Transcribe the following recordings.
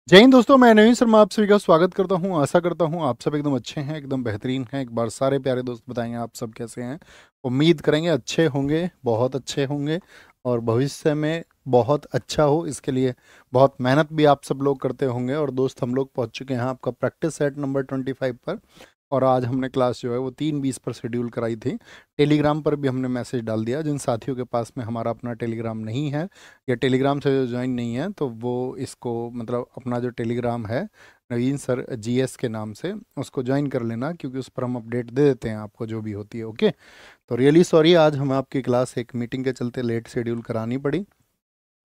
जय हिंद दोस्तों, मैं नवीन शर्मा आप सभी का स्वागत करता हूं। आशा करता हूं आप सब एकदम अच्छे हैं, एकदम बेहतरीन हैं। एक बार सारे प्यारे दोस्त बताएंगे आप सब कैसे हैं। उम्मीद करेंगे अच्छे होंगे, बहुत अच्छे होंगे और भविष्य में बहुत अच्छा हो, इसके लिए बहुत मेहनत भी आप सब लोग करते होंगे। और दोस्त, हम लोग पहुंच चुके हैं आपका प्रैक्टिस सेट नंबर 25 पर। और आज हमने क्लास जो है वो 3:20 पर शेड्यूल कराई थी। टेलीग्राम पर भी हमने मैसेज डाल दिया। जिन साथियों के पास में हमारा अपना टेलीग्राम नहीं है या टेलीग्राम से जो ज्वाइन नहीं है, तो वो इसको मतलब अपना जो टेलीग्राम है नवीन सर जीएस के नाम से, उसको ज्वाइन कर लेना, क्योंकि उस पर हम अपडेट दे देते हैं आपको जो भी होती है। ओके, तो रियली सॉरी, आज हम आपकी क्लास एक मीटिंग के चलते लेट शेड्यूल करानी पड़ी।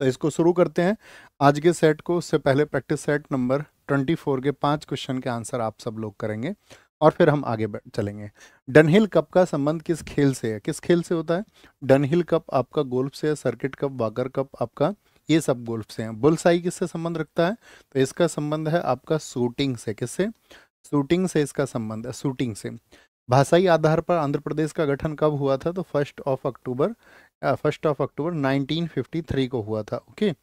तो इसको शुरू करते हैं आज के सेट को। उससे पहले प्रैक्टिस सेट नंबर 24 के 5 क्वेश्चन के आंसर आप सब लोग करेंगे और फिर हम आगे चलेंगे। डनहिल कप का संबंध किस खेल से है? किस खेल से होता है? डनहिल कप आपका गोल्फ से है, सर्किट कप, वाकर कप आपका ये सब गोल्फ से हैं। बुलसाई किससे संबंध रखता है? तो इसका संबंध है आपका शूटिंग से। किससे? शूटिंग से इसका संबंध है, शूटिंग से। भाषाई आधार पर आंध्र प्रदेश का गठन कब हुआ था? तो 1 अक्टूबर 1953 को हुआ था। ओके।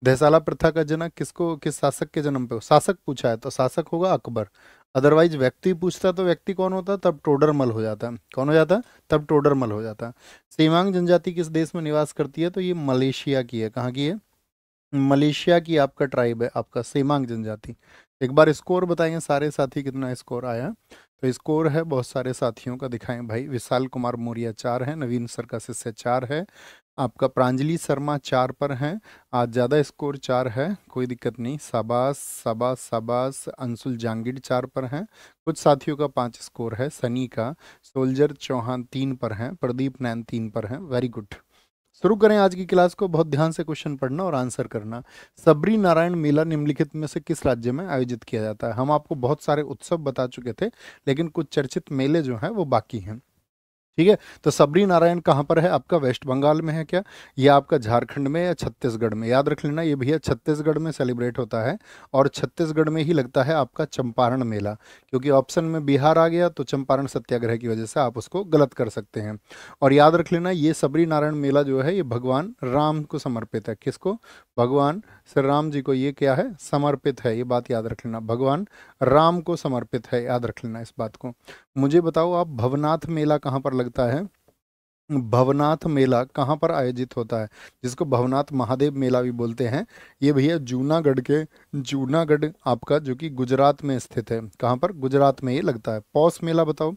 दहसाला प्रथा का जनक किसको, किस शासक के जन्म पे? शासक पूछा है तो शासक होगा अकबर। अदरवाइज व्यक्ति पूछता तो व्यक्ति कौन होता? तब टोडरमल हो जाता। कौन हो जाता? तब टोडरमल हो जाता। सेमांग जनजाति किस देश में निवास करती है? तो ये मलेशिया की है। कहाँ की है? मलेशिया की आपका ट्राइब है, आपका सेमांग जनजाति। एक बार स्कोर बताएंगे सारे साथी, कितना स्कोर आया? तो स्कोर है बहुत सारे साथियों का, दिखाएं भाई। विशाल कुमार मौर्य 4 है, नवीन सर का शिष्य 4 है, आपका प्रांजलि शर्मा 4 पर हैं। आज ज़्यादा स्कोर 4 है, कोई दिक्कत नहीं। शाबाश शाबाश शाबाश। अंशुल जांगिड 4 पर हैं। कुछ साथियों का 5 स्कोर है। सनी का, सोल्जर चौहान 3 पर हैं, प्रदीप नैन 3 पर हैं। Very good. शुरू करें आज की क्लास को। बहुत ध्यान से क्वेश्चन पढ़ना और आंसर करना। सबरी नारायण मेला निम्नलिखित में से किस राज्य में आयोजित किया जाता है? हम आपको बहुत सारे उत्सव बता चुके थे, लेकिन कुछ चर्चित मेले जो हैं वो बाकी हैं। ठीक है, तो सबरी नारायण कहाँ पर है? आपका वेस्ट बंगाल में है क्या? ये आपका झारखंड में या छत्तीसगढ़ में? याद रख लेना, ये भैया छत्तीसगढ़ में सेलिब्रेट होता है और छत्तीसगढ़ में ही लगता है आपका चंपारण मेला। क्योंकि ऑप्शन में बिहार आ गया तो चंपारण सत्याग्रह की वजह से आप उसको गलत कर सकते हैं। और याद रख लेना, ये सबरी नारायण मेला जो है ये भगवान राम को समर्पित है। किसको? भगवान श्री राम जी को ये क्या है? समर्पित है। ये बात याद रख लेना, भगवान राम को समर्पित है। याद रख लेना इस बात को। मुझे बताओ आप, भवनाथ मेला कहाँ पर लगता है? भवनाथ मेला कहाँ पर आयोजित होता है, जिसको भवनाथ महादेव मेला भी बोलते हैं? ये भैया जूनागढ़ के, जूनागढ़ आपका जो कि गुजरात में स्थित है। कहाँ पर? गुजरात में ये लगता है। पौष मेला बताओ,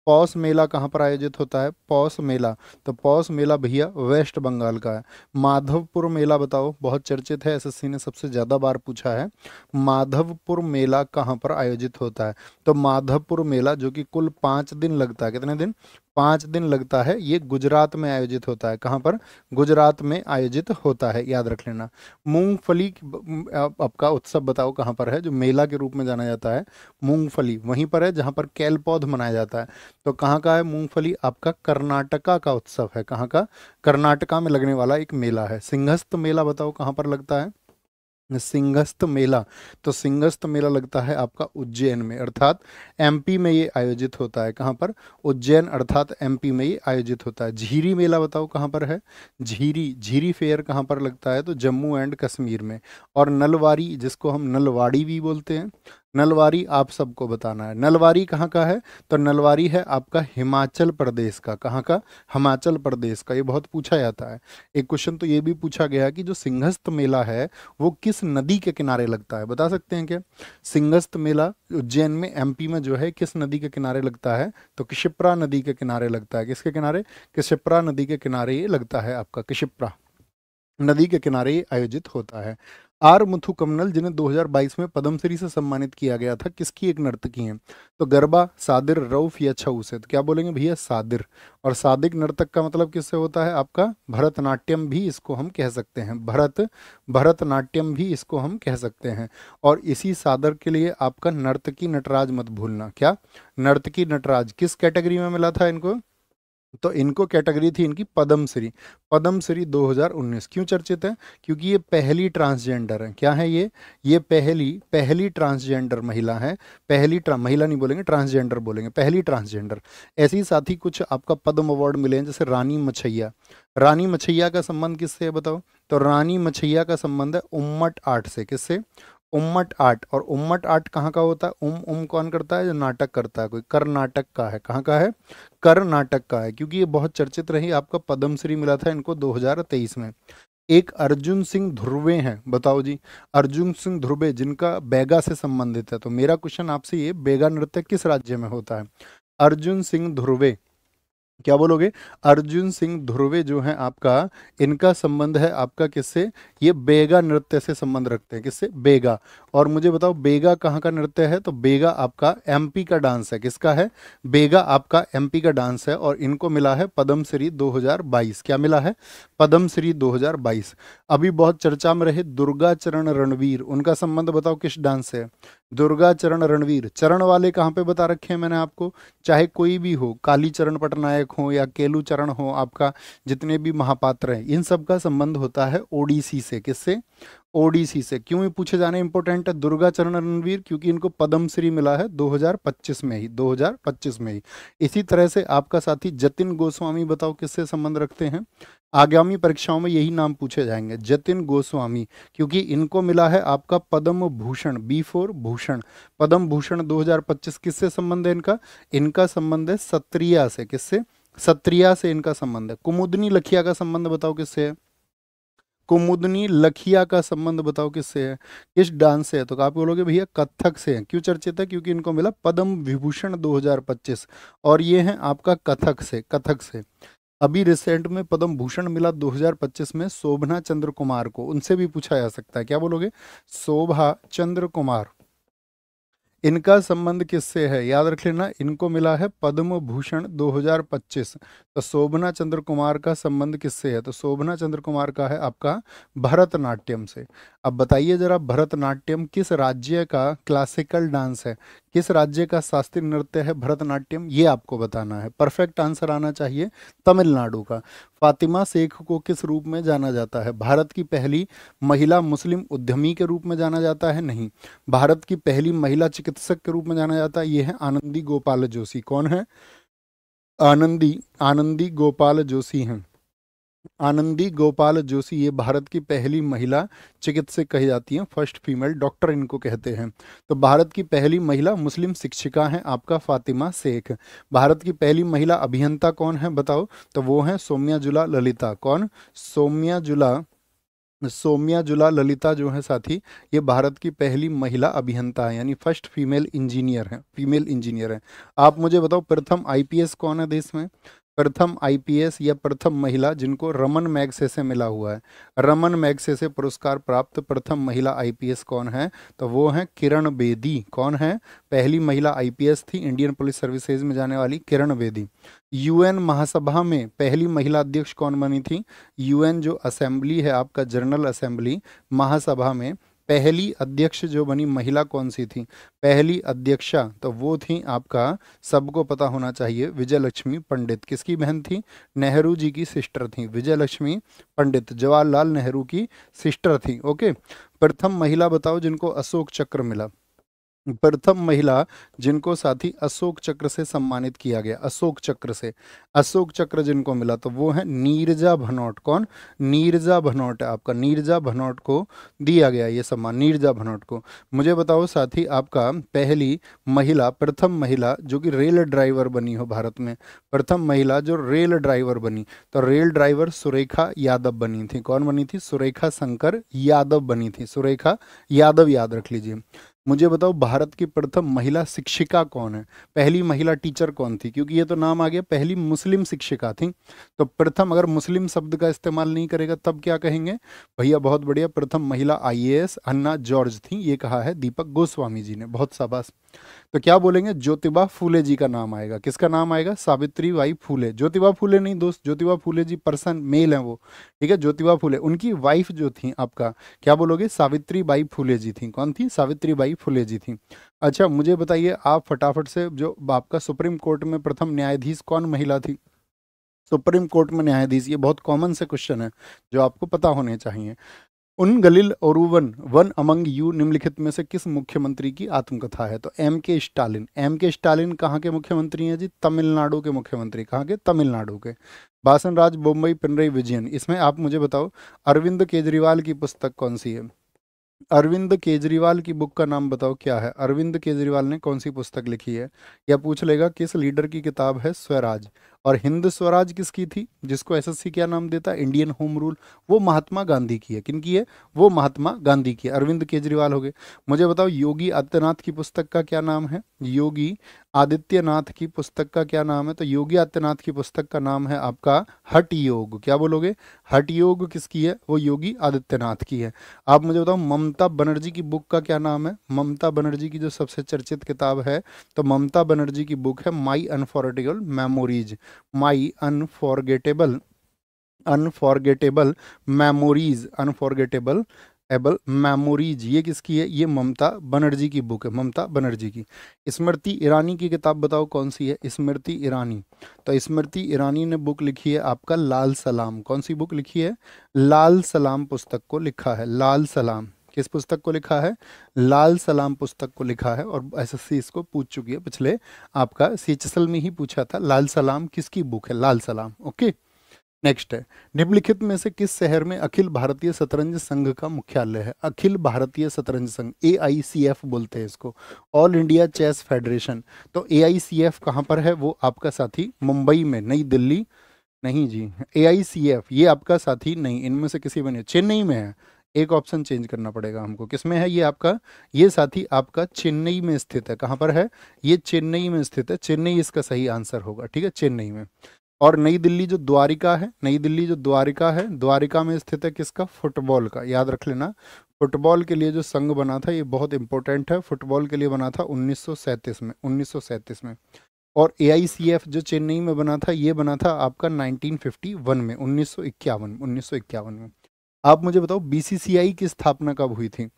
पौष मेला कहाँ पर आयोजित होता है? पौष मेला, तो पौष मेला भैया वेस्ट बंगाल का है। माधवपुर मेला बताओ, बहुत चर्चित है, एसएससी ने सबसे ज़्यादा बार पूछा है। माधवपुर मेला कहाँ पर आयोजित होता है? तो माधवपुर मेला जो कि कुल 5 दिन लगता है। कितने दिन? 5 दिन लगता है। ये गुजरात में आयोजित होता है। कहाँ पर? गुजरात में आयोजित होता है, याद रख लेना। मूंगफली आपका उत्सव बताओ कहाँ पर है, जो मेला के रूप में जाना जाता है? मूंगफली वहीं पर है जहाँ पर कैल पौध मनाया जाता है। तो कहाँ का है मूंगफली? आपका कर्नाटका का उत्सव है। कहाँ का? कर्नाटका में लगने वाला एक मेला है। सिंहस्थ मेला बताओ कहाँ पर लगता है? सिंहस्थ मेला, तो सिंहस्थ मेला लगता है आपका उज्जैन में, अर्थात एमपी में ये आयोजित होता है। कहाँ पर? उज्जैन अर्थात एमपी में ये आयोजित होता है। झीरी मेला बताओ कहाँ पर है? झीरी, झीरी फेयर कहाँ पर लगता है? तो जम्मू एंड कश्मीर में। और नलवारी, जिसको हम नलवाड़ी भी बोलते हैं, नलवारी आप सबको बताना है। नलवारी कहाँ का है? तो नलवारी है आपका हिमाचल प्रदेश का। कहाँ का? हिमाचल प्रदेश का। ये बहुत पूछा जाता है। एक क्वेश्चन तो ये भी पूछा गया कि जो सिंहस्थ मेला है वो किस नदी के किनारे लगता है? बता सकते हैं क्या? सिंहस्थ मेला उज्जैन में एमपी में जो है किस नदी के किनारे लगता है? तो क्षिप्रा नदी के किनारे लगता है। किसके किनारे? क्षिप्रा नदी के किनारे ये लगता है आपका, क्षिप्रा नदी के किनारे ये आयोजित होता है। आर मुथु कमनल, जिन्हें 2022 में पद्मश्री से सम्मानित किया गया था, किसकी एक नर्तकी हैं? तो गरबा, सादिर, रऊफ या छऊ से? तो क्या बोलेंगे भैया? सादिर। और सादिक नर्तक का मतलब किससे होता है? आपका भरतनाट्यम भी इसको हम कह सकते हैं। भरतनाट्यम भी इसको हम कह सकते हैं। और इसी सादर के लिए आपका नर्तकी नटराज मत भूलना। क्या? नर्तकी नटराज किस कैटेगरी में मिला था इनको? तो इनको कैटेगरी थी इनकी पद्मश्री। पद्मश्री 2019 क्यों चर्चित है? क्योंकि ये पहली ट्रांसजेंडर है। क्या है ये पहली पहली ट्रांसजेंडर महिला है। महिला नहीं बोलेंगे, ट्रांसजेंडर बोलेंगे, पहली ट्रांसजेंडर। ऐसे ही साथ ही कुछ आपका पद्म अवार्ड मिले हैं, जैसे रानी मछैया। रानी मछैया का संबंध किससे है बताओ? तो रानी मछैया का संबंध है उम्मट आर्ट से। किससे? उम्मट आर्ट, और उम्मट आर्ट कहाँ का होता है? कौन करता है? जो नाटक करता है कोई, कर्नाटक का है। कहाँ का है? कर्नाटक का है, क्योंकि ये बहुत चर्चित रही। आपका पद्मश्री मिला था इनको 2023 में। एक अर्जुन सिंह ध्रुवे हैं, बताओ जी। अर्जुन सिंह ध्रुवे जिनका बैगा से संबंधित है। तो मेरा क्वेश्चन आपसे ये, बैगा नृत्य किस राज्य में होता है? अर्जुन सिंह ध्रुवे, क्या बोलोगे? अर्जुन सिंह ध्रुवे जो है आपका, इनका संबंध है आपका किससे? ये बेगा नृत्य से संबंध रखते हैं। किससे? बेगा। और मुझे बताओ बेगा कहाँ का नृत्य है? तो बेगा आपका एमपी का डांस है। किसका है? बेगा आपका एमपी का डांस है, और इनको मिला है पद्मश्री 2022। क्या मिला है? पद्मश्री 2022। अभी बहुत चर्चा में रहे दुर्गा चरण रणवीर, उनका संबंध बताओ किस डांस से है? दुर्गा चरण रणवीर, चरण वाले कहाँ पे बता रखे हैं मैंने आपको, चाहे कोई भी हो, काली चरण पटनायक हो या केलू चरण हो, आपका जितने भी महापात्र हैं, इन सब का संबंध होता है ओडिसी से। किससे? ओडिसी से। क्यों ये पूछे जाने इंपॉर्टेंट है दुर्गा चरण रणवीर? क्योंकि इनको पद्मश्री मिला है 2025 में ही, 2025 में ही। इसी तरह से आपका साथी जतिन गोस्वामी, बताओ किससे संबंध रखते हैं? आगामी परीक्षाओं में यही नाम पूछे जाएंगे, जतिन गोस्वामी, क्योंकि इनको मिला है आपका पद्म भूषण, B4 भूषण। पद्म भूषण 2025 किससे संबंध है इनका? इनका संबंध है सत्रिया से। किससे? सत्रिया से इनका संबंध है। कुमुदनी लखिया का संबंध बताओ किससे है? कुमुदनी लखिया का संबंध बताओ किससे है? किस डांस से है? तो आप बोलोगे भैया कथक से है। क्यों चर्चित है? क्योंकि इनको मिला पद्म विभूषण 2025, और ये है आपका कथक से, कथक से। अभी रिसेंट में पद्म भूषण मिला 2025 में शोभना चंद्र कुमार को, उनसे भी पूछा जा सकता है। क्या बोलोगे? शोभा चंद्र कुमार, इनका संबंध किससे है? याद रख लेना, इनको मिला है पद्म भूषण 2025। तो शोभना चंद्र कुमार का संबंध किससे है? तो शोभना चंद्र कुमार का है आपका भरतनाट्यम से। अब बताइए जरा, भरतनाट्यम किस राज्य का क्लासिकल डांस है? किस राज्य का शास्त्रीय नृत्य है भरतनाट्यम? ये आपको बताना है। परफेक्ट आंसर आना चाहिए तमिलनाडु का। फातिमा शेख को किस रूप में जाना जाता है? भारत की पहली महिला मुस्लिम उद्यमी के रूप में जाना जाता है? नहीं, भारत की पहली महिला चिकित्सक के रूप में जाना जाता है। ये है आनंदी गोपाल जोशी। कौन है? आनंदी, आनंदी गोपाल जोशी हैं। आनंदी गोपाल जोशी ये भारत की पहली महिला चिकित्सक कही जाती हैं, फर्स्ट फीमेल डॉक्टर इनको कहते हैं। तो भारत की पहली महिला मुस्लिम शिक्षिका हैं आपका फातिमा शेख। भारत की पहली महिला अभियंता कौन है बताओ? तो वो है सौम्याजुला ललिता। कौन? सौम्याजुला, सौम्याजुला ललिता जो है साथी, ये भारत की पहली महिला अभियंता है, यानी फर्स्ट फीमेल इंजीनियर है, फीमेल इंजीनियर है। आप मुझे बताओ प्रथम आईपीएस कौन है देश में? प्रथम आईपीएस या प्रथम महिला जिनको रमन मैग्सेसे मिला हुआ है, रमन मैग्सेसे पुरस्कार प्राप्त प्रथम महिला आईपीएस कौन है? तो वो है किरण बेदी। कौन है? पहली महिला आईपीएस थी इंडियन पुलिस सर्विसेज में जाने वाली, किरण बेदी। यूएन महासभा में पहली महिला अध्यक्ष कौन बनी थी? यूएन जो असेंबली है आपका, जनरल असेंबली, महासभा में पहली अध्यक्ष जो बनी महिला कौन सी थी? पहली अध्यक्षा तो वो थी आपका, सबको पता होना चाहिए, विजय लक्ष्मी पंडित। किसकी बहन थी? नेहरू जी की सिस्टर थी, विजय लक्ष्मी पंडित जवाहरलाल नेहरू की सिस्टर थी। ओके। प्रथम महिला बताओ जिनको अशोक चक्र मिला। प्रथम महिला जिनको साथी अशोक चक्र से सम्मानित किया गया, अशोक चक्र से, अशोक चक्र जिनको मिला तो वो है नीरजा भनोट। कौन? नीरजा भनोट है आपका, नीरजा भनोट को दिया गया ये सम्मान, नीरजा भनोट को। मुझे बताओ साथी, आपका पहली महिला, प्रथम महिला जो कि रेल ड्राइवर बनी हो भारत में, प्रथम महिला जो रेल ड्राइवर बनी, तो रेल ड्राइवर सुरेखा यादव बनी थी। कौन बनी थी? सुरेखा शंकर यादव बनी थी, सुरेखा यादव, याद रख लीजिए। मुझे बताओ भारत की प्रथम महिला शिक्षिका कौन है? पहली महिला टीचर कौन थी? क्योंकि ये तो नाम आ गया, पहली मुस्लिम शिक्षिका थी। तो प्रथम, अगर मुस्लिम शब्द का इस्तेमाल नहीं करेगा तब क्या कहेंगे? भैया बहुत बढ़िया, प्रथम महिला आईएएस अन्ना जॉर्ज थी, ये कहा है दीपक गोस्वामी जी ने, बहुत शाबाश। तो क्या बोलेंगे? ज्योतिबा फूले जी का नाम आएगा। किसका नाम आएगा? सावित्री बाई फूले। ज्योतिबा फूले नहीं दोस्त, ज्योतिबा फूले जी पर्सन मेल हैं वो, ठीक है। ज्योतिबा फूले, उनकी वाइफ जो थी आपका, क्या बोलोगे? सावित्री बाई फूले जी थी। कौन थी? सावित्री बाई फूले जी थी। अच्छा मुझे बताइए आप फटाफट से, जो आपका सुप्रीम कोर्ट में प्रथम न्यायाधीश कौन महिला थी? सुप्रीम कोर्ट में न्यायाधीश, ये बहुत कॉमन से क्वेश्चन है जो आपको पता होने चाहिए। उन Galil Oruvan, one among you निम्नलिखित में से किस मुख्यमंत्री की आत्मकथा है? तो एम के स्टालिन। एम के स्टालिन कहाँ के मुख्यमंत्री हैं जी? तमिलनाडु के मुख्यमंत्री। कहाँ के? तमिलनाडु के। बासन राज बोम्बई पिनरई विजयन, इसमें आप मुझे बताओ अरविंद केजरीवाल की पुस्तक कौन सी है? अरविंद केजरीवाल की बुक का नाम बताओ क्या है। अरविंद केजरीवाल ने कौन सी पुस्तक लिखी है। या पूछ लेगा किस लीडर की किताब है स्वराज। और हिंद स्वराज किसकी थी, जिसको एसएससी क्या नाम देता है, इंडियन होम रूल, वो महात्मा गांधी की है। किन की है, वो महात्मा गांधी की है। अरविंद केजरीवाल हो गए। मुझे बताओ योगी आदित्यनाथ की पुस्तक का क्या नाम है। योगी आदित्यनाथ की पुस्तक का क्या नाम है। तो योगी आदित्यनाथ की पुस्तक का नाम है आपका हठ योग। क्या बोलोगे, हठ योग किसकी है, वो योगी आदित्यनाथ की है। आप मुझे बताओ ममता बनर्जी की बुक का क्या नाम है। ममता बनर्जी की जो सबसे चर्चित किताब है, तो ममता बनर्जी की बुक है my unforgettable memories. My unforgettable unforgettable memories, unforgettable able memories, ये किसकी है, ये ममता बनर्जी की बुक है, ममता बनर्जी की। स्मृति ईरानी की किताब बताओ कौन सी है। स्मृति ईरानी, तो स्मृति ईरानी ने बुक लिखी है आपका लाल सलाम। कौन सी बुक लिखी है, लाल सलाम पुस्तक को लिखा है। लाल सलाम किस पुस्तक को लिखा है, लाल सलाम पुस्तक को लिखा है। और एसएससी इसको पूछ चुकी है, पिछले आपका सीएचएसएल में ही पूछा था, लाल सलाम किसकी बुक है, लाल सलाम। ओके, नेक्स्ट है, निम्नलिखित में से किस शहर में अखिल भारतीय शतरंज संघ का मुख्यालय है। अखिल भारतीय शतरंज संघ, AICF बोलते हैं इसको, ऑल इंडिया चेस फेडरेशन। तो AICF कहाँ पर है, वो आपका साथी मुंबई में, नई दिल्ली नहीं जी। AICF ये आपका साथी नहीं, इनमें से किसी में नहीं, चेन्नई में है। एक ऑप्शन चेंज करना पड़ेगा हमको, किसमें है ये आपका, ये साथी आपका चेन्नई में स्थित है। कहाँ पर है, ये चेन्नई में स्थित है। चेन्नई इसका सही आंसर होगा, ठीक है, चेन्नई में। और नई दिल्ली जो द्वारिका है, नई दिल्ली जो द्वारिका है, द्वारिका में स्थित है किसका, फुटबॉल का, याद रख लेना। फुटबॉल के लिए जो संघ बना था, ये बहुत इंपॉर्टेंट है, फुटबॉल के लिए बना था 1937 में, 1937 में। और AICF जो चेन्नई में बना था, ये बना था आपका 1951 में, 1951 में। आप मुझे बताओ BCCI की स्थापना कब हुई थी।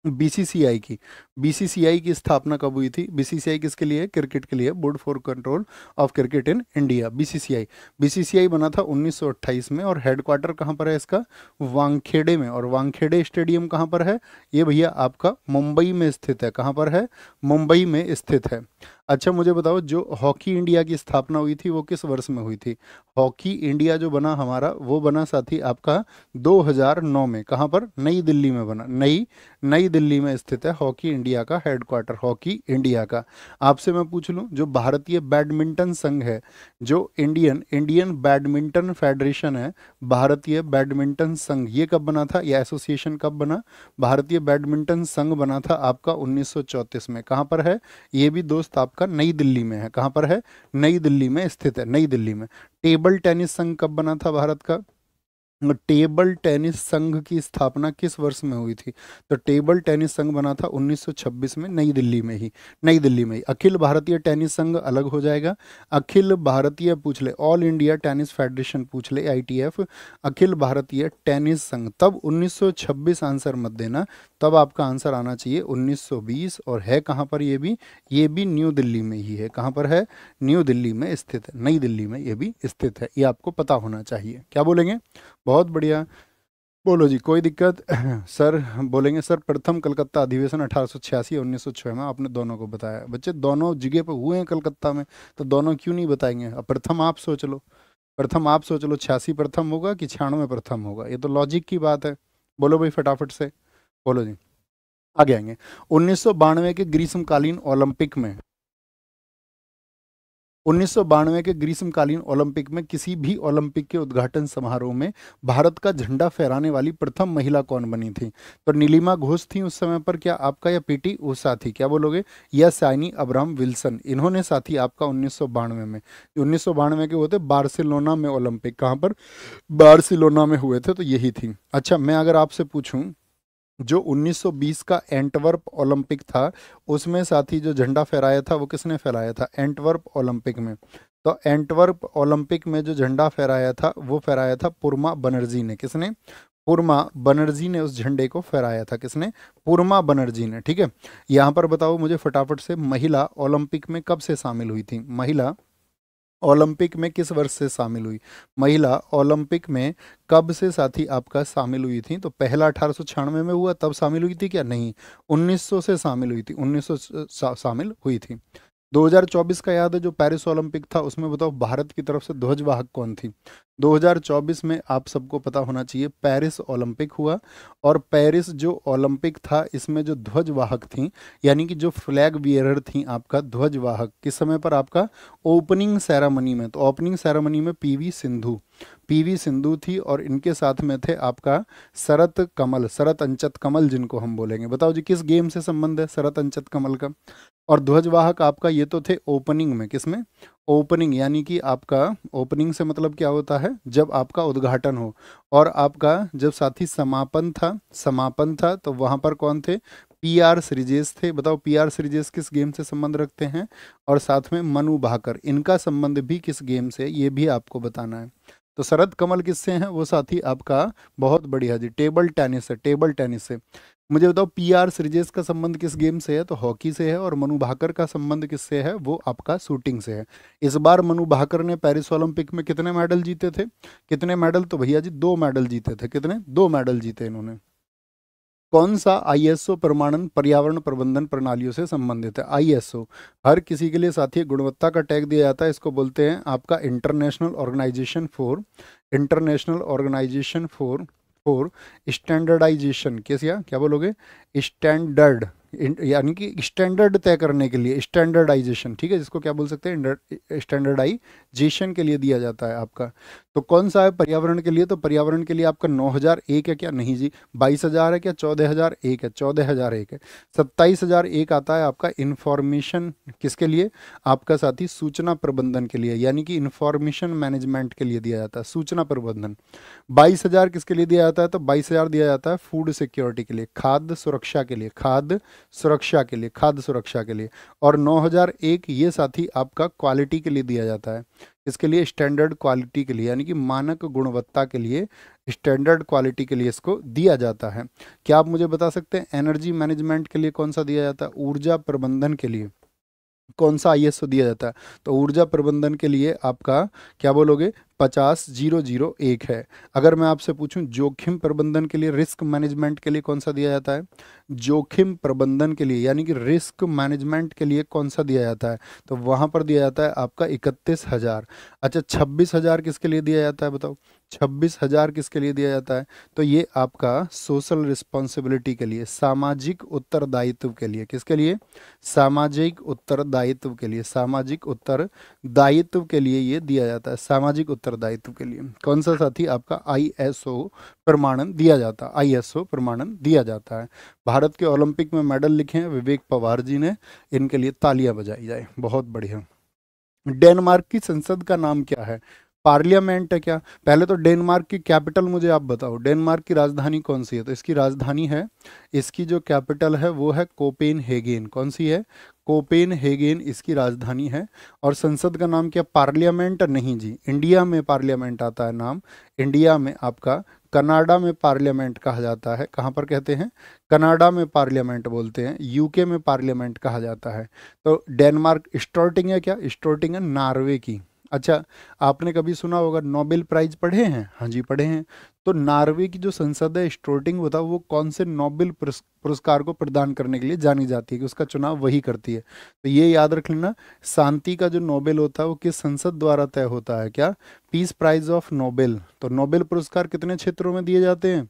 बीसीसीआई की स्थापना कब हुई थी। बीसीसीआई किसके लिए है, क्रिकेट के लिए, board for control of cricket in India, BCCI बना था 1928 में। और हेडक्वार्टर कहाँ पर है इसका, वानखेड़े में। और वानखेड़े स्टेडियम कहाँ पर है, ये भैया आपका मुंबई में स्थित है। कहाँ पर है, मुंबई में स्थित है। अच्छा मुझे बताओ जो हॉकी इंडिया की स्थापना हुई थी वो किस वर्ष में हुई थी। हॉकी इंडिया जो बना हमारा, वो बना साथी आपका 2009 में। कहाँ पर, नई दिल्ली में बना, नई दिल्ली में स्थित है हॉकी इंडिया का हेडक्वार्टर, हॉकी इंडिया का। आपसे मैं पूछ लूं, जो भारतीय बैडमिंटन संघ है, जो इंडियन इंडियन बैडमिंटन फेडरेशन है, भारतीय बैडमिंटन संघ, ये कब बना था, या एसोसिएशन कब बना। भारतीय बैडमिंटन संघ बना था आपका 1934 में। कहाँ पर है, ये भी दोस्त आपका नई दिल्ली में है। कहाँ पर है, नई दिल्ली में स्थित है, नई दिल्ली में। टेबल टेनिस संघ कब बना था भारत का। टेबल टेनिस संघ की स्थापना किस वर्ष में हुई थी। तो टेबल टेनिस संघ बना था 1926 में, नई दिल्ली में ही, नई दिल्ली में ही। अखिल भारतीय टेनिस संघ अलग हो जाएगा, अखिल भारतीय पूछ ले, ऑल इंडिया टेनिस फेडरेशन पूछ ले, ITF, अखिल भारतीय टेनिस संघ, तब 1926 आंसर मत देना, तब आपका आंसर आना चाहिए 1920। और है कहाँ पर, ये भी न्यू दिल्ली में ही है। कहाँ पर है, न्यू दिल्ली में स्थित है, नई दिल्ली में ये भी स्थित है, ये आपको पता होना चाहिए। क्या बोलेंगे, बहुत बढ़िया, बोलो जी, कोई दिक्कत। सर बोलेंगे, सर प्रथम कलकत्ता अधिवेशन 1886 और 1906 में, आपने दोनों को बताया। बच्चे दोनों जगह पे हुए हैं कलकत्ता में, तो दोनों क्यों नहीं बताएंगे। अब प्रथम आप सोच लो, प्रथम आप सोच लो, 86 प्रथम होगा कि 96 प्रथम होगा, ये तो लॉजिक की बात है। बोलो भाई फटाफट से, बोलो जी, आगे आएंगे। 1992 के ग्रीष्मकालीन ओलंपिक में, 1992 के ग्रीष्मकालीन ओलंपिक में किसी भी ओलंपिक के उद्घाटन समारोह में भारत का झंडा फहराने वाली प्रथम महिला कौन बनी थी। तो नीलिमा घोष थी उस समय पर क्या आपका, या PT उषा थी, क्या बोलोगे, या साइनी अब्राहम विल्सन। इन्होंने साथी आपका 1992 में, 1992 के हुए थे बार्सिलोना में ओलंपिक, कहाँ पर, बार्सिलोना में हुए थे, तो यही थी। अच्छा मैं अगर आपसे पूछूं, जो 1920 का एंटवर्प ओलंपिक था, उसमें साथी जो झंडा फहराया था वो किसने फहराया था, एंटवर्प ओलंपिक में। तो एंटवर्प ओलंपिक में जो झंडा फहराया था वो फहराया था पुरमा बनर्जी ने। किसने, पुरमा बनर्जी ने उस झंडे को फहराया था। किसने, पुरमा बनर्जी ने। ठीक है, यहाँ पर बताओ मुझे फटाफट से, महिला ओलंपिक में कब से शामिल हुई थी। महिला ओलंपिक में किस वर्ष से शामिल हुई, महिला ओलंपिक में कब से साथी आपका शामिल हुई थी। तो पहला 1896 में हुआ, तब शामिल हुई थी क्या, नहीं, 1900 से शामिल हुई थी, 1900 शामिल हुई थी। 2024 का याद है जो पेरिस ओलंपिक था, उसमें बताओ भारत की तरफ से ध्वजवाहक कौन थी? 2024 में आप सबको पता होना चाहिए पेरिस ओलंपिक हुआ, और पेरिस जो ओलंपिक था इसमें जो ध्वजवाहक थी, यानी कि जो फ्लैग बियरर थी आपका ध्वजवाहक, किस समय पर? आपका ओपनिंग सेरेमनी में। तो ओपनिंग सेरेमनी में पीवी सिंधु थी, और इनके साथ में थे आपका शरत कमल, शरत अंचत कमल जिनको हम बोलेंगे। बताओ जी किस गेम से संबंध है शरत अंचत कमल का? और ध्वजवाहक आपका ये तो थे ओपनिंग में, किसमें? ओपनिंग, यानी कि आपका ओपनिंग से मतलब क्या होता है? जब आपका उद्घाटन हो। और आपका जब साथी समापन था तो वहां पर कौन थे? पीआर श्रीजेश थे। बताओ पीआर श्रीजेश किस गेम से संबंध रखते हैं? और साथ में मनु भाकर, इनका संबंध भी किस गेम से, ये भी आपको बताना है। तो शरद कमल किससे हैं? वो साथी आपका, बहुत बढ़िया जी, टेबल टेनिस है, टेबल टेनिस से। मुझे बताओ पीआर श्रीजेश का संबंध किस गेम से है? तो हॉकी से है। और मनु भाकर का संबंध किससे है? वो आपका शूटिंग से है। इस बार मनु भाकर ने पेरिस ओलंपिक में कितने मेडल जीते थे? कितने मेडल? तो भैया जी 2 मेडल जीते थे। कितने? 2 मेडल जीते इन्होंने। कौन सा आईएसओ प्रमाणन पर्यावरण प्रबंधन प्रणालियों से संबंधित है? आईएसओ हर किसी के लिए साथी गुणवत्ता का टैग दिया जाता है, इसको बोलते हैं आपका इंटरनेशनल ऑर्गेनाइजेशन फॉर स्टैंडर्डाइजेशन। क्या बोलोगे? स्टैंडर्ड, यानी कि स्टैंडर्ड तय करने के लिए, स्टैंडर्डाइजेशन, ठीक है, जिसको क्या बोल सकते हैं? स्टैंडर्डाइजेशन के लिए दिया जाता है आपका। तो कौन सा है पर्यावरण के लिए? तो पर्यावरण के लिए आपका 9001 है क्या? नहीं जी। 22,000 है क्या? 14,001 है, 14,001 है। 27,001 आता है आपका इंफॉर्मेशन, किसके लिए? आपका साथी सूचना प्रबंधन के लिए, यानी कि इंफॉर्मेशन मैनेजमेंट के लिए दिया जाता है, सूचना प्रबंधन। 22,000 किसके लिए दिया जाता है? तो 22,000 दिया जाता है फूड सिक्योरिटी के लिए, खाद्य सुरक्षा के लिए, खाद्य सुरक्षा के लिए। और 9,001 ये साथी आपका क्वालिटी के लिए दिया जाता है। इसके लिए स्टैंडर्ड क्वालिटी के लिए, यानी कि मानक गुणवत्ता के लिए, स्टैंडर्ड क्वालिटी के लिए इसको दिया जाता है। क्या आप मुझे बता सकते हैं एनर्जी मैनेजमेंट के लिए कौन सा दिया जाता है? ऊर्जा प्रबंधन के लिए कौन सा आईएसओ दिया जाता है? तो ऊर्जा प्रबंधन के लिए आपका, क्या बोलोगे? 50,001 है। अगर मैं आपसे पूछूं जोखिम प्रबंधन के लिए, रिस्क मैनेजमेंट के लिए कौन सा दिया जाता है? जोखिम प्रबंधन के लिए, यानी कि रिस्क मैनेजमेंट के लिए कौन सा दिया जाता है? तो वहां पर दिया जाता है आपका 31,000। अच्छा 26,000 किसके लिए दिया जाता है? बताओ 26,000 किसके लिए दिया जाता है? तो ये आपका सोशल रिस्पॉन्सिबिलिटी के लिए, सामाजिक उत्तरदायित्व के लिए। किसके लिए? सामाजिक उत्तरदायित्व के लिए, सामाजिक उत्तरदायित्व के लिए ये दिया जाता है, सामाजिक उत्तरदायित्व के लिए। कौन सा साथी? आपका आईएसओ प्रमाणन दिया जाता है, आईएसओ प्रमाणन दिया जाता है। भारत के ओलंपिक में मेडल लिखे हैं विवेक पवार जी ने, इनके लिए तालियां बजाई जाए, बहुत बढ़िया। डेनमार्क की संसद का नाम क्या है? पार्लियामेंट है क्या? पहले तो डेनमार्क की कैपिटल मुझे आप बताओ, डेनमार्क की राजधानी कौन सी है? तो इसकी राजधानी है, इसकी जो कैपिटल है वो है कोपेनहेगन। कौन सी है? कोपेनहेगन इसकी राजधानी है। और संसद का नाम क्या? पार्लियामेंट नहीं जी, इंडिया में पार्लियामेंट आता है नाम, इंडिया में आपका, कनाडा में पार्लियामेंट कहा जाता है। कहाँ पर कहते हैं? कनाडा में पार्लियामेंट बोलते हैं, यूके में पार्लियामेंट कहा जाता है। तो डेनमार्क, स्टोर्टिंग है क्या? स्टोर्टिंग है नॉर्वे की। अच्छा, आपने कभी सुना होगा नोबेल प्राइज पढ़े हैं? हाँ जी पढ़े हैं। तो नॉर्वे की जो संसद है स्टोर्टिंग, बताओ वो कौन से नोबेल पुरस्कार को प्रदान करने के लिए जानी जाती है, कि उसका चुनाव वही करती है। तो ये याद रख लेना, शांति का जो नोबेल होता है वो किस संसद द्वारा तय होता है? क्या? Peace prize of Nobel. तो नोबेल पुरस्कार कितने क्षेत्रों में दिए जाते हैं?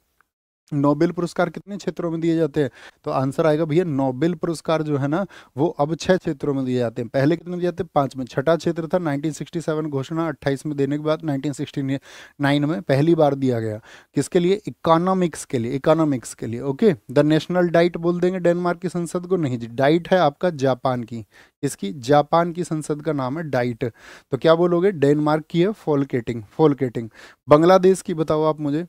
नोबेल पुरस्कार कितने क्षेत्रों में दिए जाते हैं? तो आंसर आएगा भैया, नोबेल पुरस्कार जो है ना वो अब 6 क्षेत्रों में दिए जाते हैं। पहले कितने दिए जाते हैं? 5 में। छठा क्षेत्र था 1967 घोषणा 28 में देने के बाद 1969 में पहली बार दिया गया। किसके लिए? इकोनॉमिक्स के लिए, इकोनॉमिक्स के लिए। ओके, द नेशनल डाइट बोल देंगे डेनमार्क की संसद को? नहीं जी, डाइट है आपका जापान की। इसकी जापान की संसद का नाम है डाइट। तो क्या बोलोगे? डेनमार्क की है फोलकेटिंग, फोलकेटिंग। बांग्लादेश की बताओ आप मुझे,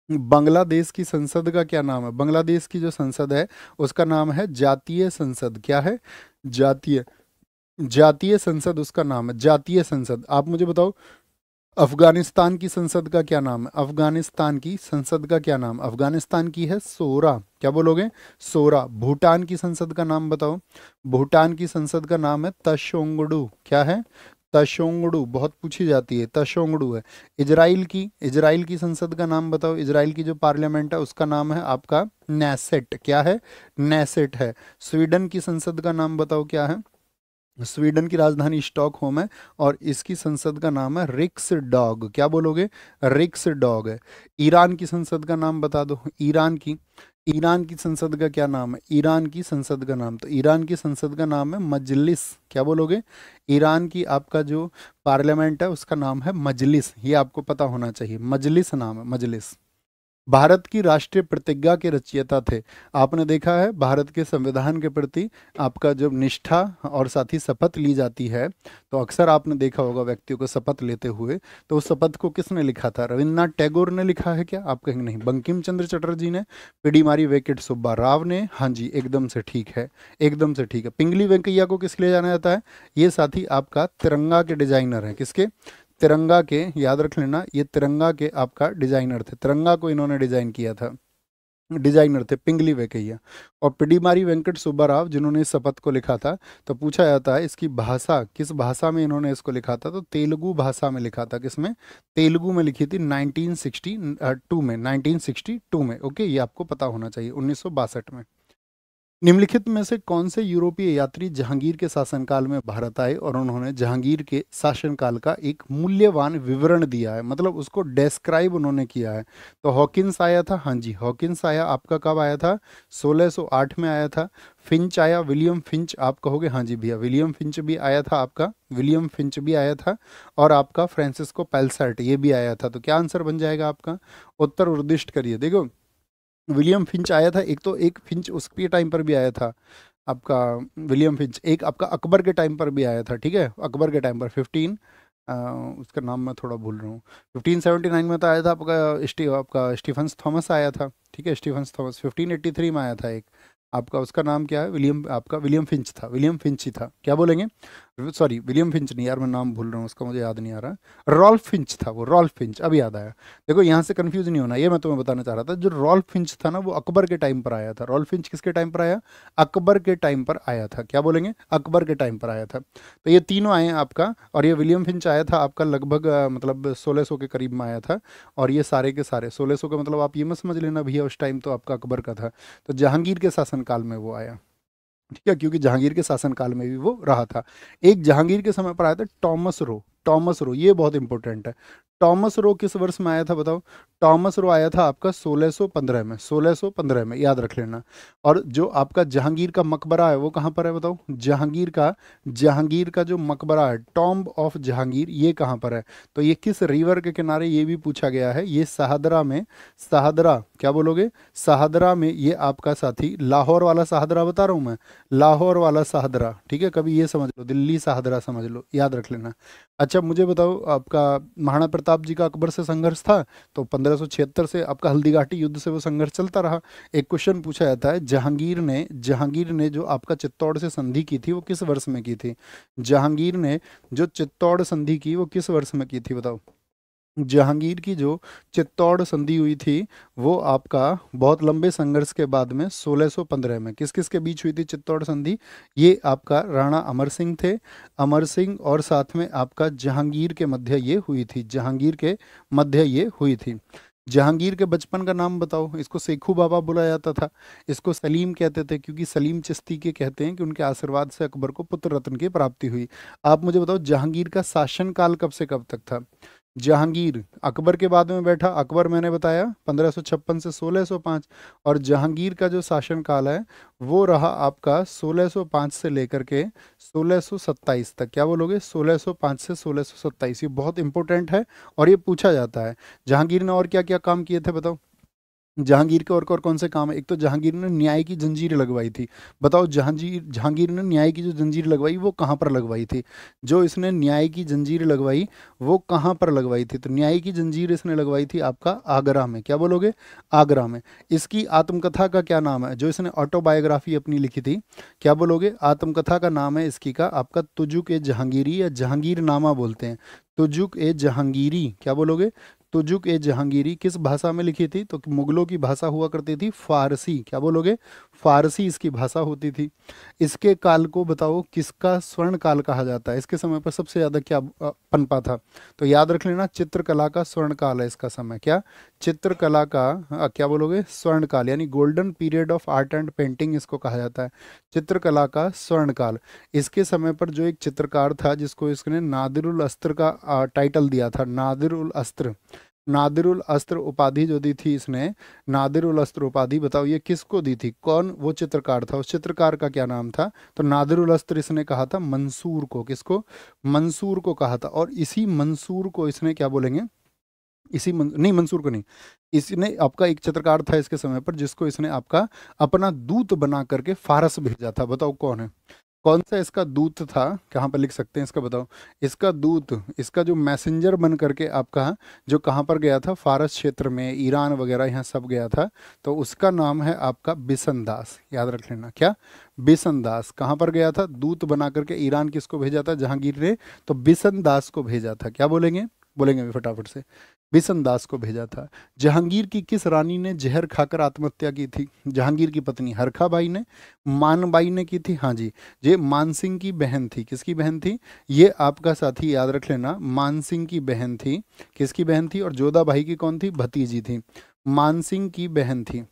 बांग्लादेश की संसद का क्या नाम है? बांग्लादेश की जो संसद है उसका नाम है जातीय संसद। क्या है? जातीय, जातीय संसद उसका नाम है, जातीय संसद। आप मुझे बताओ अफगानिस्तान की संसद का क्या नाम है? अफगानिस्तान की संसद का क्या नाम? अफगानिस्तान की है सोरा। क्या बोलोगे? सोरा। भूटान की संसद का नाम बताओ। भूटान की संसद का नाम है तशोंगडू। क्या है? तशोंगडू, बहुत पूछी जाती है, तशोंगडू है। इजराइल की संसद का नाम बताओ। इजराइल की जो पार्लियामेंट है उसका नाम है आपका नेसेट। क्या है? नेसेट है। स्वीडन की संसद का नाम बताओ क्या है? स्वीडन की राजधानी स्टॉकहोम है और इसकी संसद का नाम है रिक्सडॉग। क्या बोलोगे? रिक्सडॉग है। ईरान की संसद का नाम बता दो। ईरान की संसद का क्या नाम है? ईरान की संसद का नाम, तो ईरान की संसद का नाम है मजलिस। क्या बोलोगे? ईरान की आपका जो पार्लियामेंट है उसका नाम है मजलिस, ये आपको पता होना चाहिए, मजलिस नाम है, मजलिस। भारत की राष्ट्रीय प्रतिज्ञा के रचयिता थे। आपने देखा है भारत के संविधान के प्रति आपका जब निष्ठा और साथ ही शपथ ली जाती है तो अक्सर आपने देखा होगा व्यक्तियों को शपथ लेते हुए, तो उस शपथ को किसने लिखा था? रविन्द्रनाथ टैगोर ने लिखा है क्या? आप कहेंगे नहीं, बंकिम चंद्र चटर्जी ने, पिडीमारी वेंकट सुब्बा राव ने। हाँ जी, एकदम से ठीक है, एकदम से ठीक है। पिंगली वेंकैया को किस लिए जाना जाता है? ये साथी आपका तिरंगा के डिजाइनर हैं। किसके? तिरंगा के, याद रख लेना, ये तिरंगा के आपका डिजाइनर थे, तिरंगा को इन्होंने डिजाइन किया था, डिजाइनर थे पिंगली वेंकैया। और पिडीमारी वेंकट सुब्बाराव जिन्होंने इस शपथ को लिखा था, तो पूछा जाता है इसकी भाषा, किस भाषा में इन्होंने इसको लिखा था? तो तेलुगु भाषा में लिखा था। किसमें? तेलुगु में लिखी थी 1962 में, 1962 में। ओके, ये आपको पता होना चाहिए, 1962 में। निम्नलिखित में से कौन से यूरोपीय यात्री जहांगीर के शासनकाल में भारत आए और उन्होंने जहांगीर के शासनकाल का एक मूल्यवान विवरण दिया है, मतलब उसको डेस्क्राइब उन्होंने किया है? तो हॉकिंस आया था। हाँ जी, हॉकिंस आया, आपका कब आया था? 1608 में आया था। फिंच आया, विलियम फिंच, आप कहोगे हाँ जी भैया, विलियम फिंच भी आया था आपका, विलियम फिंच भी आया था। और आपका फ्रांसिस्को पैलसर्ट ये भी आया था। तो क्या आंसर बन जाएगा आपका? उत्तर निर्दिष्ट करिए। देखो, विलियम फिंच आया था एक, तो एक फिंच उसके टाइम पर भी आया था आपका, विलियम फिंच। एक आपका अकबर के टाइम पर भी आया था, ठीक है, अकबर के टाइम पर 15 उसका नाम मैं थोड़ा भूल रहा हूँ, 1579 में तो आया था आपका आपका स्टीफन्स थॉमस आया था, ठीक है, स्टीफन्स थॉमस 1583 में आया था एक आपका, उसका नाम क्या है? विलियम, आपका विलियम फिंच था, विलियम फिंच ही था। क्या बोलेंगे? सॉरी, विलियम फिंच नहीं यार, मैं नाम भूल रहा हूँ उसका, मुझे याद नहीं आ रहा। रॉल्फ फिंच था वो, रॉल्फ फिंच, अब याद आया। देखो यहाँ से कंफ्यूज नहीं होना, ये मैं तुम्हें बताना चाह रहा था। जो रॉल्फ फिंच था ना, वो अकबर के टाइम पर आया था। रॉल्फ फिंच किसके टाइम पर आया? अकबर के टाइम पर आया था। क्या बोलेंगे? अकबर के टाइम पर आया था। तो ये तीनों आए हैं आपका, और ये विलियम फिंच आया था आपका लगभग मतलब 1600 के करीब में आया था। और ये सारे के सारे 1600 का मतलब आप ये मत समझ लेना भैया उस टाइम तो आपका अकबर का था, तो जहांगीर के शासनकाल में वो आया, ठीक है, क्योंकि जहांगीर के शासनकाल में भी वो रहा था। एक जहांगीर के समय पर आया था टॉमस रो, टॉमस रो, ये बहुत इंपॉर्टेंट है। टॉमस रो किस वर्ष में आया था बताओ? टॉमस रो आया था आपका 1615 में, 1615 में, याद रख लेना। और जो आपका जहांगीर का मकबरा है वो कहाँ पर है बताओ? जहांगीर का जो मकबरा है, टॉम्ब ऑफ जहांगीर, ये कहाँ पर है? तो ये किस रिवर के किनारे, ये भी पूछा गया है। ये शाहदरा में, शाहदरा, क्या बोलोगे? शाहदरा में, ये आपका साथी लाहौर वाला शाहदरा बता रहा हूँ मैं, लाहौर वाला शाहदरा, ठीक है, कभी ये समझ लो, दिल्ली शाहदरा समझ लो, याद रख लेना। अच्छा मुझे बताओ, आपका महाराणा प्रताप जी का अकबर से संघर्ष था, तो 1576 से आपका हल्दीघाटी युद्ध से वो संघर्ष चलता रहा। एक क्वेश्चन पूछा जाता है, जहांगीर ने जो आपका चित्तौड़ से संधि की थी वो किस वर्ष में की थी? जहांगीर ने जो चित्तौड़ संधि की वो किस वर्ष में की थी बताओ? जहांगीर की जो चित्तौड़ संधि हुई थी वो आपका बहुत लंबे संघर्ष के बाद में 1615 में, किस किस के बीच हुई थी चित्तौड़ संधि? ये आपका राणा अमर सिंह थे, अमर सिंह और साथ में आपका जहांगीर के मध्य ये हुई थी, जहांगीर के मध्य ये हुई थी। जहांगीर के बचपन का नाम बताओ? इसको सेखू बाबा बुलाया जाता था, इसको सलीम कहते थे, क्योंकि सलीम चिश्ती के कहते हैं कि उनके आशीर्वाद से अकबर को पुत्र रत्न की प्राप्ति हुई। आप मुझे बताओ जहांगीर का शासनकाल कब से कब तक था? जहांगीर अकबर के बाद में बैठा, अकबर मैंने बताया 1556 से 1605, और जहांगीर का जो शासनकाल है वो रहा आपका 1605 से लेकर के 1627 तक। क्या बोलोगे? 1605 से 1627, ये बहुत इंपॉर्टेंट है और ये पूछा जाता है। जहांगीर ने और क्या क्या काम किए थे बताओ? जहांगीर के और कौन से काम है? एक तो जहांगीर ने न्याय की जंजीर लगवाई थी। बताओ जहांगीर ने न्याय की जो जंजीर लगवाई वो कहाँ पर लगवाई थी? जो इसने न्याय की जंजीर लगवाई वो कहाँ पर लगवाई थी? तो न्याय की जंजीर इसने लगवाई थी आपका आगरा में। क्या बोलोगे? आगरा में। इसकी आत्मकथा का क्या नाम है, जो इसने ऑटोबायोग्राफी अपनी लिखी थी? क्या बोलोगे? आत्मकथा का नाम है इसकी का आपका तुजुक ए जहांगीरी, या जहांगीरनामा बोलते हैं, तुजुक ए जहांगीरी। क्या बोलोगे? तुजुक ए जहांगीरी किस भाषा में लिखी थी? तो मुगलों की भाषा हुआ करती थी फारसी। क्या बोलोगे? फारसी इसकी भाषा होती थी। इसके काल को बताओ किसका स्वर्ण काल कहा जाता है? इसके समय पर सबसे ज्यादा क्या पनपा था? तो याद रख लेना, चित्रकला का स्वर्ण काल है इसका समय। क्या? चित्रकला का क्या बोलोगे, स्वर्णकाल, यानी golden period of art and painting इसको कहा जाता है, चित्रकला का स्वर्णकाल। इसके समय पर जो एक चित्रकार था जिसको इसने नादिरुल अस्त्र का टाइटल दिया था, नादिरुल अस्त्र, नादिरुल अस्त्र उपाधि जो दी थी इसने, नादिरुल अस्त्र उपाधि, बताओ ये किसको दी थी, कौन वो चित्रकार था, उस चित्रकार का क्या नाम था? तो नादिरुल अस्त्र इसने कहा था मंसूर को, किसको? मंसूर को कहा था। और इसी मंसूर को इसने क्या बोलेंगे, नहीं मंसूर को नहीं, इसने आपका एक चित्रकार था इसके समय पर जिसको इसने आपका अपना दूत बना करके फारस भेजा था। बताओ कौन है, कौन सा इसका दूत था, कहाँ पर लिख सकते हैं इसका, बताओ। इसका दूत, इसका जो मैसेंजर बन करके आपका जो कहाँ पर गया था, फारस क्षेत्र में, ईरान वगैरह यहाँ सब गया था, तो उसका नाम है आपका बिसनदास, याद रख लेना। क्या? बिसनदास। कहाँ पर गया था दूत बना करके, ईरान किसको भेजा था, जहांगीर ने, तो बिसनदास को भेजा था। क्या बोलेंगे, बोलेंगे अभी फटाफट से, बिसनदास को भेजा था। जहांगीर की किस रानी ने जहर खाकर आत्महत्या की थी? जहांगीर की पत्नी हरखाबाई ने, मानबाई ने की थी, हाँ जी, ये मानसिंह की बहन थी। किसकी बहन थी? ये आपका साथी याद रख लेना, मानसिंह की बहन थी। किसकी बहन थी? और जोधाबाई की कौन थी? भतीजी थी। मानसिंह की बहन थी,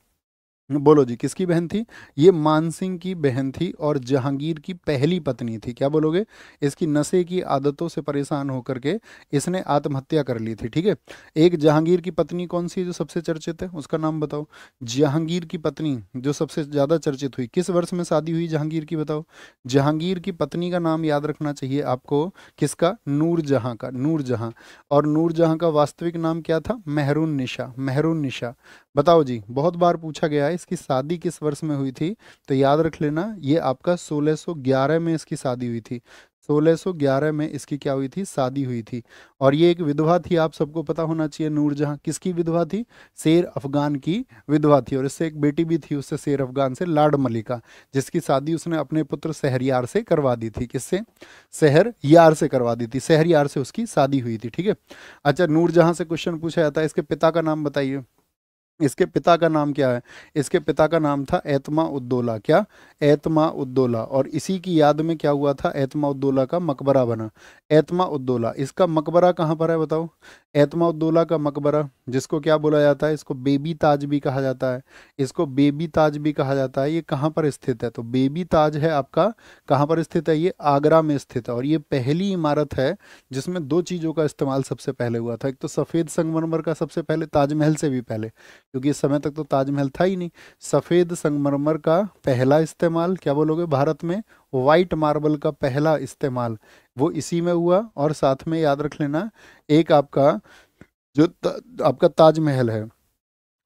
बोलो जी किसकी बहन थी? ये मानसिंह की बहन थी और जहांगीर की पहली पत्नी थी। क्या बोलोगे? इसकी नशे की आदतों से परेशान होकर के इसने आत्महत्या कर ली थी। ठीक है, एक जहांगीर की पत्नी कौन सी है जो सबसे चर्चित है, उसका नाम बताओ। जहांगीर की पत्नी जो सबसे ज्यादा चर्चित हुई, किस वर्ष में शादी हुई जहांगीर की, बताओ। जहांगीर की पत्नी का नाम याद रखना चाहिए आपको, किसका? नूरजहां का, नूरजहां। और नूरजहां का वास्तविक नाम क्या था? मेहरून निशा, मेहरून निशा। बताओ जी, बहुत बार पूछा गया है इसकी शादी किस वर्ष में हुई थी, तो याद रख लेना ये आपका 1611 में इसकी शादी हुई थी। 1611 में इसकी क्या हुई थी? शादी हुई थी। और ये एक विधवा थी, आप सबको पता होना चाहिए। नूरजहां किसकी विधवा थी? शेर अफगान की विधवा थी। और इससे एक बेटी भी थी उससे, शेर अफगान से, लाड मलिका, जिसकी शादी उसने अपने पुत्र शहरयार से करवा दी थी। किससे? शहरयार से करवा दी थी, शहरयार से उसकी शादी हुई थी। ठीक है, अच्छा नूरजहां से क्वेश्चन पूछा जाता है, इसके पिता का नाम बताइए। इसके पिता का नाम क्या है? इसके पिता का नाम था एतमा उद्दौला। क्या? एतमा उद्दौला। और इसी की याद में क्या हुआ था? एतमा उद्दौला का मकबरा बना। एतमा उद्दौला, इसका मकबरा कहाँ पर है बताओ? एतमा उद्दौला का मकबरा, जिसको क्या बोला जाता है? इसको बेबी ताज भी कहा जाता है, इसको बेबी ताज भी कहा जाता है। ये कहाँ पर स्थित है? तो बेबी ताज है आपका, कहाँ पर स्थित है? ये आगरा में स्थित है। और ये पहली इमारत है जिसमें दो चीज़ों का इस्तेमाल सबसे पहले हुआ था। एक तो सफ़ेद संगमरमर का सबसे पहले, ताजमहल से भी पहले, क्योंकि इस समय तक तो ताजमहल था ही नहीं। सफ़ेद संगमरमर का पहला इस्तेमाल, क्या बोलोगे, भारत में वाइट मार्बल का पहला इस्तेमाल वो इसी में हुआ। और साथ में याद रख लेना, एक आपका जो आपका ताजमहल है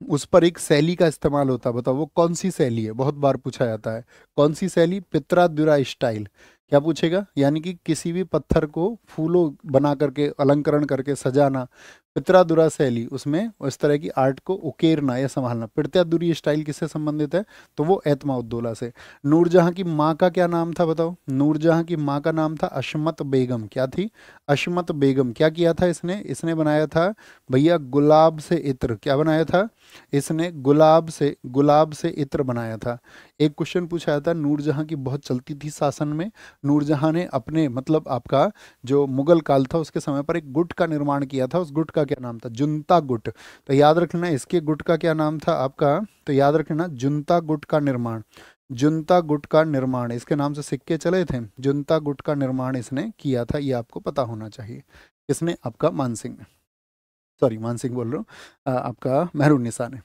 उस पर एक शैली का इस्तेमाल होता है। बताओ वो कौन सी शैली है? बहुत बार पूछा जाता है, कौन सी शैली? पित्रादुरा स्टाइल। क्या पूछेगा? यानी कि किसी भी पत्थर को फूलों बना करके, अलंकरण करके सजाना, पित्रादुरा शैली, उसमें उस तरह की आर्ट को उकेरना या संभालना। पित्रादुरी स्टाइल किससे संबंधित है? तो वो एतमा उद्दौला से। नूरजहां की माँ का क्या नाम था बताओ? नूरजहां की माँ का नाम था अशमत बेगम। क्या थी? अशमत बेगम। क्या किया था इसने? इसने बनाया था भैया गुलाब से इत्र। क्या बनाया था इसने? गुलाब से इत्र बनाया था। एक क्वेश्चन पूछा जाता है, नूरजहां की बहुत चलती थी शासन में। नूरजहां ने अपने मतलब आपका जो मुगल काल था उसके समय पर एक गुट का निर्माण किया था। उस गुट का क्या नाम था? जुनता गुट। तो याद रखना इसके गुट का क्या नाम था आपका? तो याद रखना जुनता गुट का निर्माण, जुनता गुट का निर्माण, इसके नाम से सिक्के चले थे। जुनता गुट का निर्माण इसने किया था, ये आपको पता होना चाहिए। इसने आपका मानसिंह ने, सॉरी मानसिंह बोल रहा हूँ, आपका मेहरुन्निसा ने।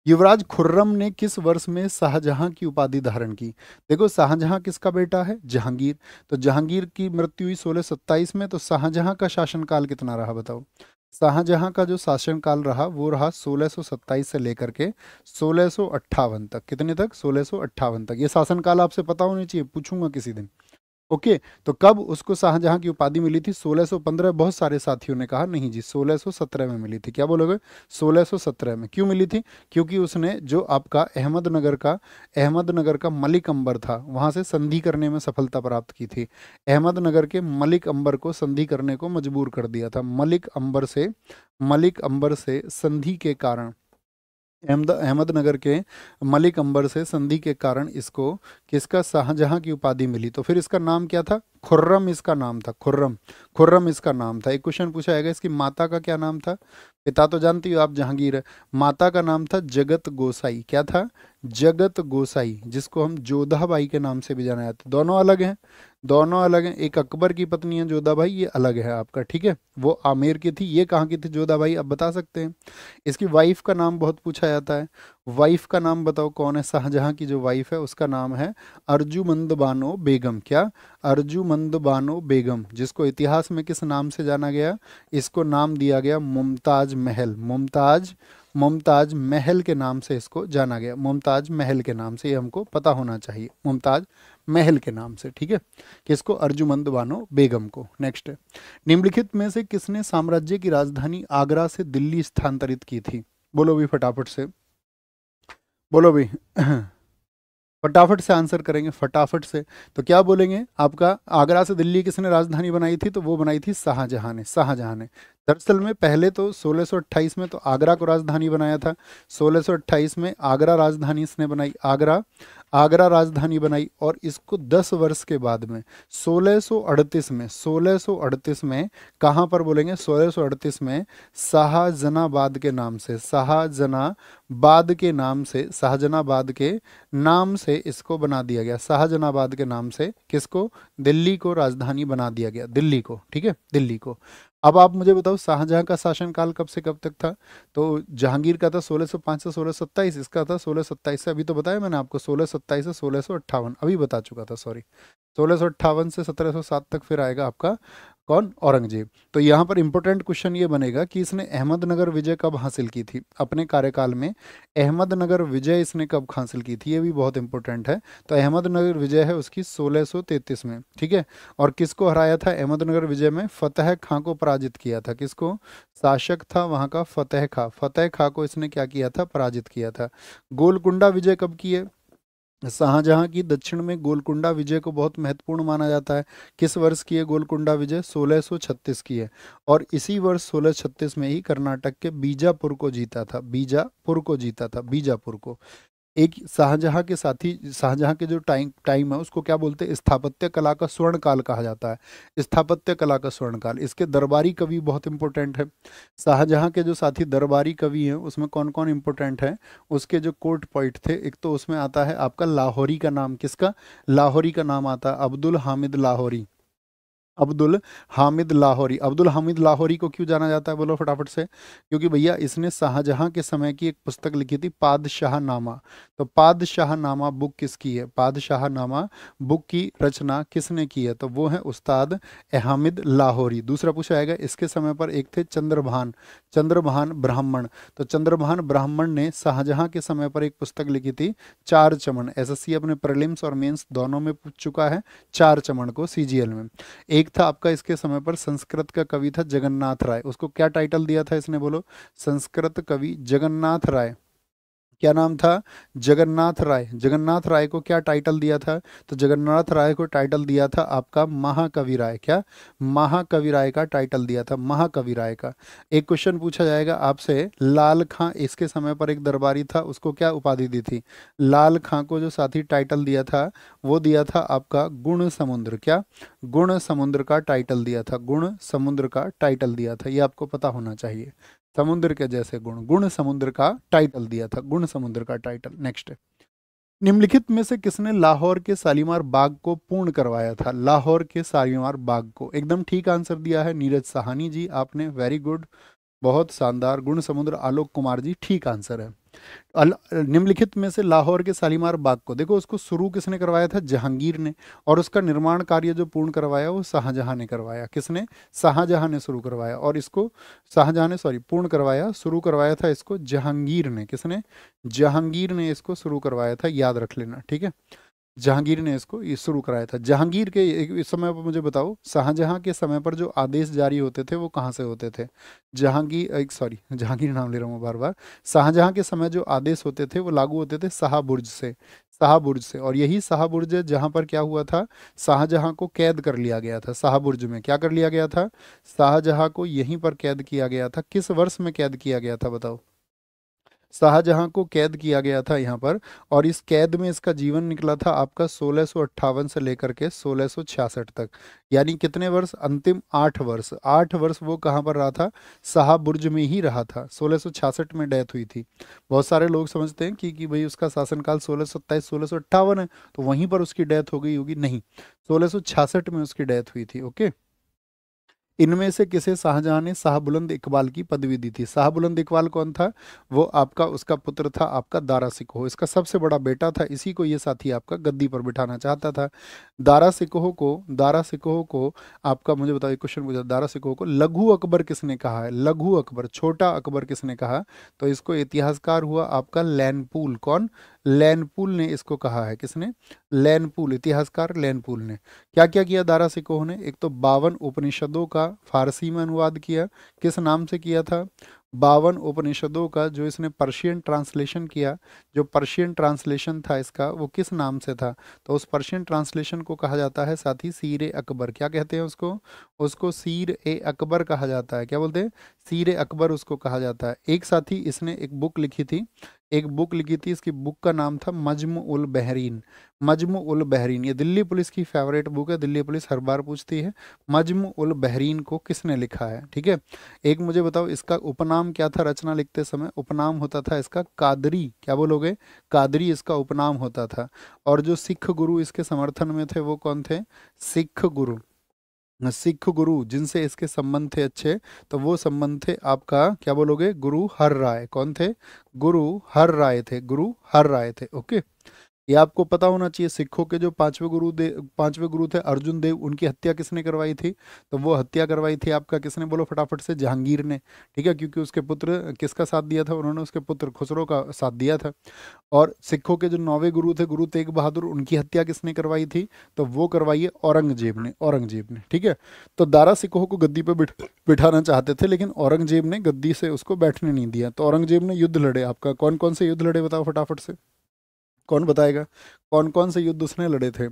युवराज खुर्रम ने किस वर्ष में शाहजहां की उपाधि धारण की? देखो शाहजहां किसका बेटा है? जहांगीर। तो जहांगीर की मृत्यु हुई 1627 में, तो शाहजहां का शासनकाल कितना रहा बताओ? शाहजहां का जो शासनकाल रहा वो रहा 1627 से लेकर के 1658 तक। कितने तक? 1658 तक। ये शासनकाल आपसे पता होना चाहिए, पूछूंगा किसी दिन। ओके, तो कब उसको शाहजहां की उपाधि मिली थी? 1615। बहुत सारे साथियों ने कहा नहीं जी 1617 में मिली थी। क्या बोलोगे? 1617 में। क्यों मिली थी? क्योंकि उसने जो आपका अहमदनगर का मलिक अंबर था वहां से संधि करने में सफलता प्राप्त की थी। अहमदनगर के मलिक अंबर को संधि करने को मजबूर कर दिया था। मलिक अंबर से संधि के कारण, अहमदनगर के मलिक अंबर से संधि के कारण इसको किसका? शाहजहां की उपाधि मिली। तो फिर इसका नाम क्या था? खुर्रम इसका नाम था, खुर्रम, खुर्रम इसका नाम था। एक क्वेश्चन पूछा जाएगा इसकी माता का क्या नाम था। पिता तो जानती हो आप, जहांगीर है। माता का नाम था जगत गोसाई। क्या था? जगत गोसाई, जिसको हम जोधाबाई के नाम से भी जाना जाता है। दोनों अलग हैं, दोनों अलग हैं। एक अकबर की पत्नी है जोधाबाई, ये अलग है आपका, ठीक है। वो आमेर की थी, ये कहाँ की थी जोधाबाई, अब बता सकते हैं। इसकी वाइफ का नाम बहुत पूछा जाता है। वाइफ का नाम बताओ कौन है? शाहजहां की जो वाइफ है उसका नाम है अर्जुमंद बानो बेगम। क्या? अर्जुमंद बानो बेगम, जिसको इतिहास में किस नाम से जाना गया? इसको नाम दिया गया मुमताज महल। मुमताज, मुमताज महल के नाम से इसको जाना गया। मुमताज महल के नाम से, ये हमको पता होना चाहिए, मुमताज महल के नाम से, ठीक है। किसको? अर्जुमंद बानो बेगम को। नेक्स्ट है, निम्नलिखित में से किसने साम्राज्य की राजधानी आगरा से दिल्ली स्थानांतरित की थी? बोलो भी फटाफट से, बोलो भी फटाफट से आंसर करेंगे, फटाफट से। तो क्या बोलेंगे आपका? आगरा से दिल्ली किसने राजधानी बनाई थी? तो वो बनाई थी शाहजहां ने, शाहजहां ने। दरअसल में पहले तो 1628 में तो आगरा को राजधानी बनाया था। 1628 में आगरा राजधानी इसने बनाई, आगरा, आगरा राजधानी बनाई। और इसको 10 वर्ष के बाद में 1638 में, 1638 में कहाँ पर बोलेंगे? 1638 में शाहजनाबाद के नाम से, शाहजनाबाद के नाम से, शाहजनाबाद के नाम से इसको बना दिया गया। शाहजनाबाद के नाम से किसको? दिल्ली को राजधानी बना दिया गया, दिल्ली को, ठीक है, दिल्ली को। अब आप मुझे बताओ शाहजहां का शासनकाल कब से कब तक था? तो जहांगीर का था 1605 से 1627, इसका था 1627 से, अभी तो बताया मैंने आपको, 1627 से 1658, अभी बता चुका था, सॉरी। 1658 से 1707 तक फिर आएगा आपका कौन? औरंगजेब। तो यहाँ पर इंपॉर्टेंट क्वेश्चन ये बनेगा कि इसने अहमदनगर विजय कब हासिल की थी अपने कार्यकाल में? अहमदनगर विजय इसने कब हासिल की थी, ये भी बहुत इंपॉर्टेंट है। तो अहमदनगर विजय है उसकी 1633 में, ठीक है। और किसको हराया था अहमदनगर विजय में? फतेह खां को पराजित किया था। किसको? शासक था वहाँ का फतेह खां, फतेह खां को इसने क्या किया था? पराजित किया था। गोलकुंडा विजय कब की है? शाहजहां की दक्षिण में गोलकुंडा विजय को बहुत महत्वपूर्ण माना जाता है। किस वर्ष की है गोलकुंडा विजय? 1636 की है। और इसी वर्ष 1636 में ही कर्नाटक के बीजापुर को जीता था, बीजापुर को जीता था, बीजापुर को। एक शाहजहां के साथी, शाहजहां के जो टाइम टाइम है उसको क्या बोलते हैं? स्थापत्य कला का स्वर्ण काल कहा जाता है, स्थापत्य कला का स्वर्ण काल। इसके दरबारी कवि बहुत इंपॉर्टेंट है। शाहजहां के जो साथी दरबारी कवि हैं उसमें कौन कौन इंपॉर्टेंट है? उसके जो कोर्ट पोइट थे, एक तो उसमें आता है आपका लाहौरी का नाम। किसका? लाहौरी का नाम आता है, अब्दुल हामिद लाहौरी, अब्दुल हामिद लाहौरी। अब्दुल हामिद लाहौरी को क्यों जाना जाता है बोलो फटाफट से? क्योंकि भैया इसने शाहजहां के समय की एक पुस्तक लिखी थी, पादशाहनामा। तो पादशाहनामा बुक किसकी है? पादशाहनामा बुक की रचना किसने की है? तो वो है उस्ताद हामिद लाहौरी। दूसरा पूछा जाएगा, इसके समय पर एक थे चंद्रभान, चंद्रभान ब्राह्मण। तो चंद्रभान ब्राह्मण ने शाहजहां के समय पर एक पुस्तक लिखी थी, चार चमन। एसएससी अपने प्रीलिम्स और मेंस दोनों में पूछ चुका है चार चमन को, सीजीएल में। एक था आपका इसके समय पर संस्कृत का कवि था जगन्नाथ राय। उसको क्या टाइटल दिया था इसने बोलो? संस्कृत कवि जगन्नाथ राय। क्या नाम था? जगन्नाथ राय। जगन्नाथ राय को क्या टाइटल दिया था? तो जगन्नाथ राय को टाइटल दिया था आपका महाकवि राय। क्या? महाकवि राय का टाइटल दिया था, महाकवि राय का। एक क्वेश्चन पूछा जाएगा आपसे, लाल खां इसके समय पर एक दरबारी था, उसको क्या उपाधि दी थी? लाल खां को जो साथी टाइटल दिया था वो दिया था आपका गुण समुद्र। क्या? गुण समुद्र का टाइटल दिया था, गुण समुद्र का टाइटल दिया था, ये आपको पता होना चाहिए। समुद्र के जैसे गुण, गुण समुद्र का टाइटल दिया था, गुण समुद्र का टाइटल। नेक्स्ट, निम्नलिखित में से किसने लाहौर के शालीमार बाग को पूर्ण करवाया था? लाहौर के शालीमार बाग को एकदम ठीक आंसर दिया है नीरज साहनी जी, आपने, वेरी गुड, बहुत शानदार। गुण समुद्र आलोक कुमार जी, ठीक आंसर है। निम्नलिखित में से लाहौर के शालीमार बाग को देखो, उसको शुरू किसने करवाया था? जहांगीर ने। और उसका निर्माण कार्य जो पूर्ण करवाया वो शाहजहां ने करवाया। किसने? शाहजहां ने शुरू करवाया। और इसको शाहजहां ने, सॉरी, पूर्ण करवाया, शुरू करवाया था इसको जहांगीर ने। किसने? जहांगीर ने इसको शुरू करवाया था, याद रख लेना, ठीक है। जहांगीर ने इसको ये शुरू कराया था। जहांगीर के इस समय पर मुझे बताओ, शाहजहां के समय पर जो आदेश जारी होते थे वो कहाँ से होते थे? जहांगीर, एक सॉरी जहांगीर नाम ले रहा हूँ बार बार। शाहजहां के समय जो आदेश होते थे वो लागू होते थे शाहबुर्ज से, शाहबुर्ज से। और यही शाहबुर्ज है जहाँ पर क्या हुआ था? शाहजहां को कैद कर लिया गया था। शाहबुर्ज में क्या कर लिया गया था? शाहजहां को यहीं पर कैद किया गया था। किस वर्ष में कैद किया गया था बताओ? शाहजहां को कैद किया गया था यहाँ पर, और इस कैद में इसका जीवन निकला था आपका 1658 से लेकर के 1666 तक। यानी कितने वर्ष? अंतिम 8 वर्ष। 8 वर्ष वो कहाँ पर रहा था? शाह बुर्ज में ही रहा था। 1666 में डेथ हुई थी। बहुत सारे लोग समझते हैं कि भाई उसका शासनकाल 1627 1658 है, तो वहीं पर उसकी डेथ हो गई होगी। नहीं, 1666 में उसकी डेथ हुई थी। ओके। इनमें से किसे शाहजहां ने शाह बुलंद इकबाल की पदवी दी थी? शाह बुलंद इकबाल कौन था? वो आपका उसका पुत्र था आपका दारा सिकोह, इसका सबसे बड़ा बेटा था। इसी को ये साथी आपका गद्दी पर बिठाना चाहता था। दारा सिकोह को आपका, मुझे बताओ, एक क्वेश्चन पूछा, दारा सिकोह को लघु अकबर किसने कहा है? लघु अकबर, छोटा अकबर किसने कहा? तो इसको इतिहासकार हुआ आपका लैनपूल। कौन? लैनपूल ने इसको कहा है। किसने? लैनपूल, इतिहासकार लैनपूल ने। क्या क्या किया दारा सिकोह ने? एक तो 52 उपनिषदों का फारसी में अनुवाद किया। किस नाम से किया था? 52 उपनिषदों का जो इसने पर्शियन ट्रांसलेशन किया, जो पर्शियन ट्रांसलेशन था इसका, वो किस नाम से था? तो उस पर्शियन ट्रांसलेशन को कहा जाता है साथी सीर ए अकबर। क्या कहते हैं उसको? उसको सीर ए अकबर कहा जाता है। क्या बोलते हैं? सीर ए अकबर उसको कहा जाता है। एक साथी इसने एक बुक लिखी थी, एक बुक लिखी थी, इसकी बुक का नाम था मजमु उल बहरीन। मजमु उल बहरीन, ये दिल्ली पुलिस की फेवरेट बुक है, दिल्ली पुलिस हर बार पूछती है। मजमु उल बहरीन को किसने लिखा है? ठीक है। एक मुझे बताओ, इसका उपनाम क्या था रचना लिखते समय? उपनाम होता था इसका कादरी। क्या बोलोगे? कादरी इसका उपनाम होता था। और जो सिख गुरु इसके समर्थन में थे वो कौन थे? सिख गुरु। सिख गुरु जिनसे इसके संबंध थे अच्छे, तो वो संबंध थे आपका, क्या बोलोगे, गुरु हर राय। कौन थे? गुरु हर राय थे, गुरु हर राय थे। ओके। ये आपको पता होना चाहिए। सिखों के जो पांचवें गुरु थे अर्जुन देव, उनकी हत्या किसने करवाई थी? तो वो हत्या करवाई थी आपका किसने? बोलो फटाफट से। जहांगीर ने। ठीक है, क्योंकि उसके पुत्र किसका साथ दिया था? उन्होंने उसके पुत्र खुसरो का साथ दिया था। और सिखों के जो 9वें गुरु थे गुरु तेग बहादुर, उनकी हत्या किसने करवाई थी? तो वो करवाई है औरंगजेब ने। औरंगजेब ने। ठीक है। तो दारा सिकोह को गद्दी पर बिठाना चाहते थे, लेकिन औरंगजेब ने गद्दी से उसको बैठने नहीं दिया। तो औरंगजेब ने युद्ध लड़े आपका। कौन कौन से युद्ध लड़े बताओ फटाफट से, कौन बताएगा? कौन कौन से युद्ध उसने लड़े थे?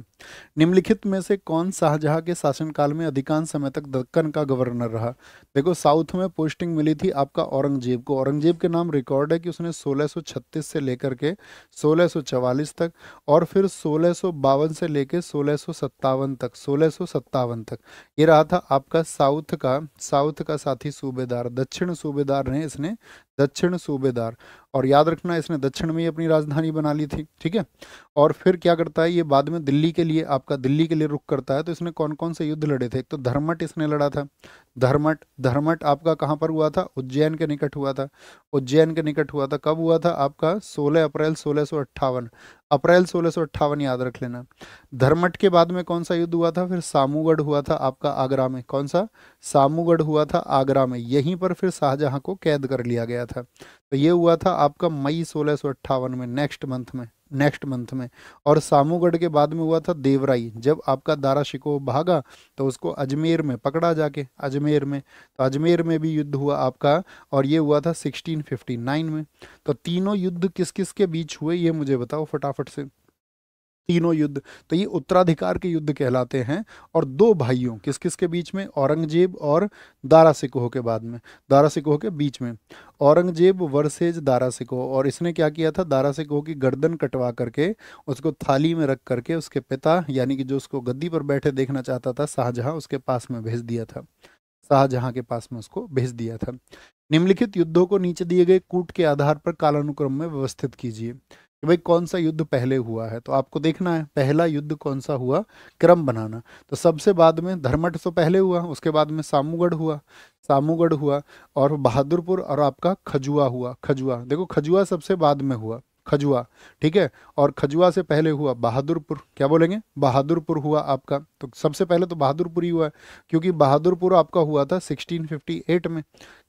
निम्नलिखित में से कौन शाहजहां के शासनकाल में अधिकांश समय तक दक्कन का गवर्नर रहा? देखो, साउथ में पोस्टिंग मिली थी आपका औरंगजेब को। औरंगजेब के नाम रिकॉर्ड है कि उसने 1636 से लेकर के 1644 तक, और फिर 1652 से लेकर 1657 तक, 1657 तक ये रहा था आपका साउथ का साथी सूबेदार। दक्षिण सूबेदार रहे इसने, दक्षिण सूबेदार। और याद रखना, इसने दक्षिण में ही अपनी राजधानी बना ली थी। ठीक है। और फिर क्या करता है ये, बाद में दिल्ली के लिए रुख करता है। तो इसने कौन कौन से युद्ध लड़े थे? एक तो धर्मट इसने लड़ा था। धर्मट आपका कहाँ पर हुआ था? उज्जैन के निकट हुआ था। उज्जैन के निकट हुआ था। कब हुआ था आपका? 16 अप्रैल 1658। अप्रैल 1658 याद रख लेना। धर्मट के बाद में कौन सा युद्ध हुआ था? फिर सामूगढ़ हुआ था आपका आगरा में। कौन सा? सामूगढ़ हुआ था आगरा में। यहीं पर फिर शाहजहां को कैद कर लिया गया था। तो ये हुआ था आपका मई 1658 में, नेक्स्ट मंथ में। और सामूगढ़ के बाद में हुआ था देवराई। जब आपका दारा शिकोह भागा तो उसको अजमेर में पकड़ा जाके, अजमेर में। तो अजमेर में भी युद्ध हुआ आपका, और ये हुआ था 1659 में। तो तीनों युद्ध किस किस के बीच हुए ये मुझे बताओ फटाफट से। तीनों युद्ध, तो ये उत्तराधिकार के युद्ध कहलाते हैं। और दो भाइयों, किस किस के बीच में? औरंगजेब और दारा सिकोह के बाद में, दारा सिकोह के बीच में। औरंगजेब वर्सेज दारा सिकोह। और इसने क्या किया था? दारा सिकोह की गर्दन कटवा करके उसको थाली में रख करके उसके पिता, यानी कि जो उसको गद्दी पर बैठे देखना चाहता था शाहजहां, उसके पास में भेज दिया था। शाहजहां के पास में उसको भेज दिया था। निम्नलिखित युद्धों को नीचे दिए गए कूट के आधार पर कालानुक्रम में व्यवस्थित कीजिए कि भाई कौन सा युद्ध पहले हुआ है। तो आपको देखना है पहला युद्ध कौन सा हुआ, क्रम बनाना। तो सबसे बाद में धर्मट तो पहले हुआ, उसके बाद में सामूगढ़ हुआ, और बहादुरपुर और आपका खजुआ हुआ। खजुआ, देखो खजुआ सबसे बाद में हुआ, खजुआ। ठीक है। और खजुआ से पहले हुआ बहादुरपुर। क्या बोलेंगे? बहादुरपुर हुआ आपका। तो सबसे पहले तो बहादुरपुर ही हुआ है, क्योंकि बहादुरपुर आपका हुआ था 1658 में।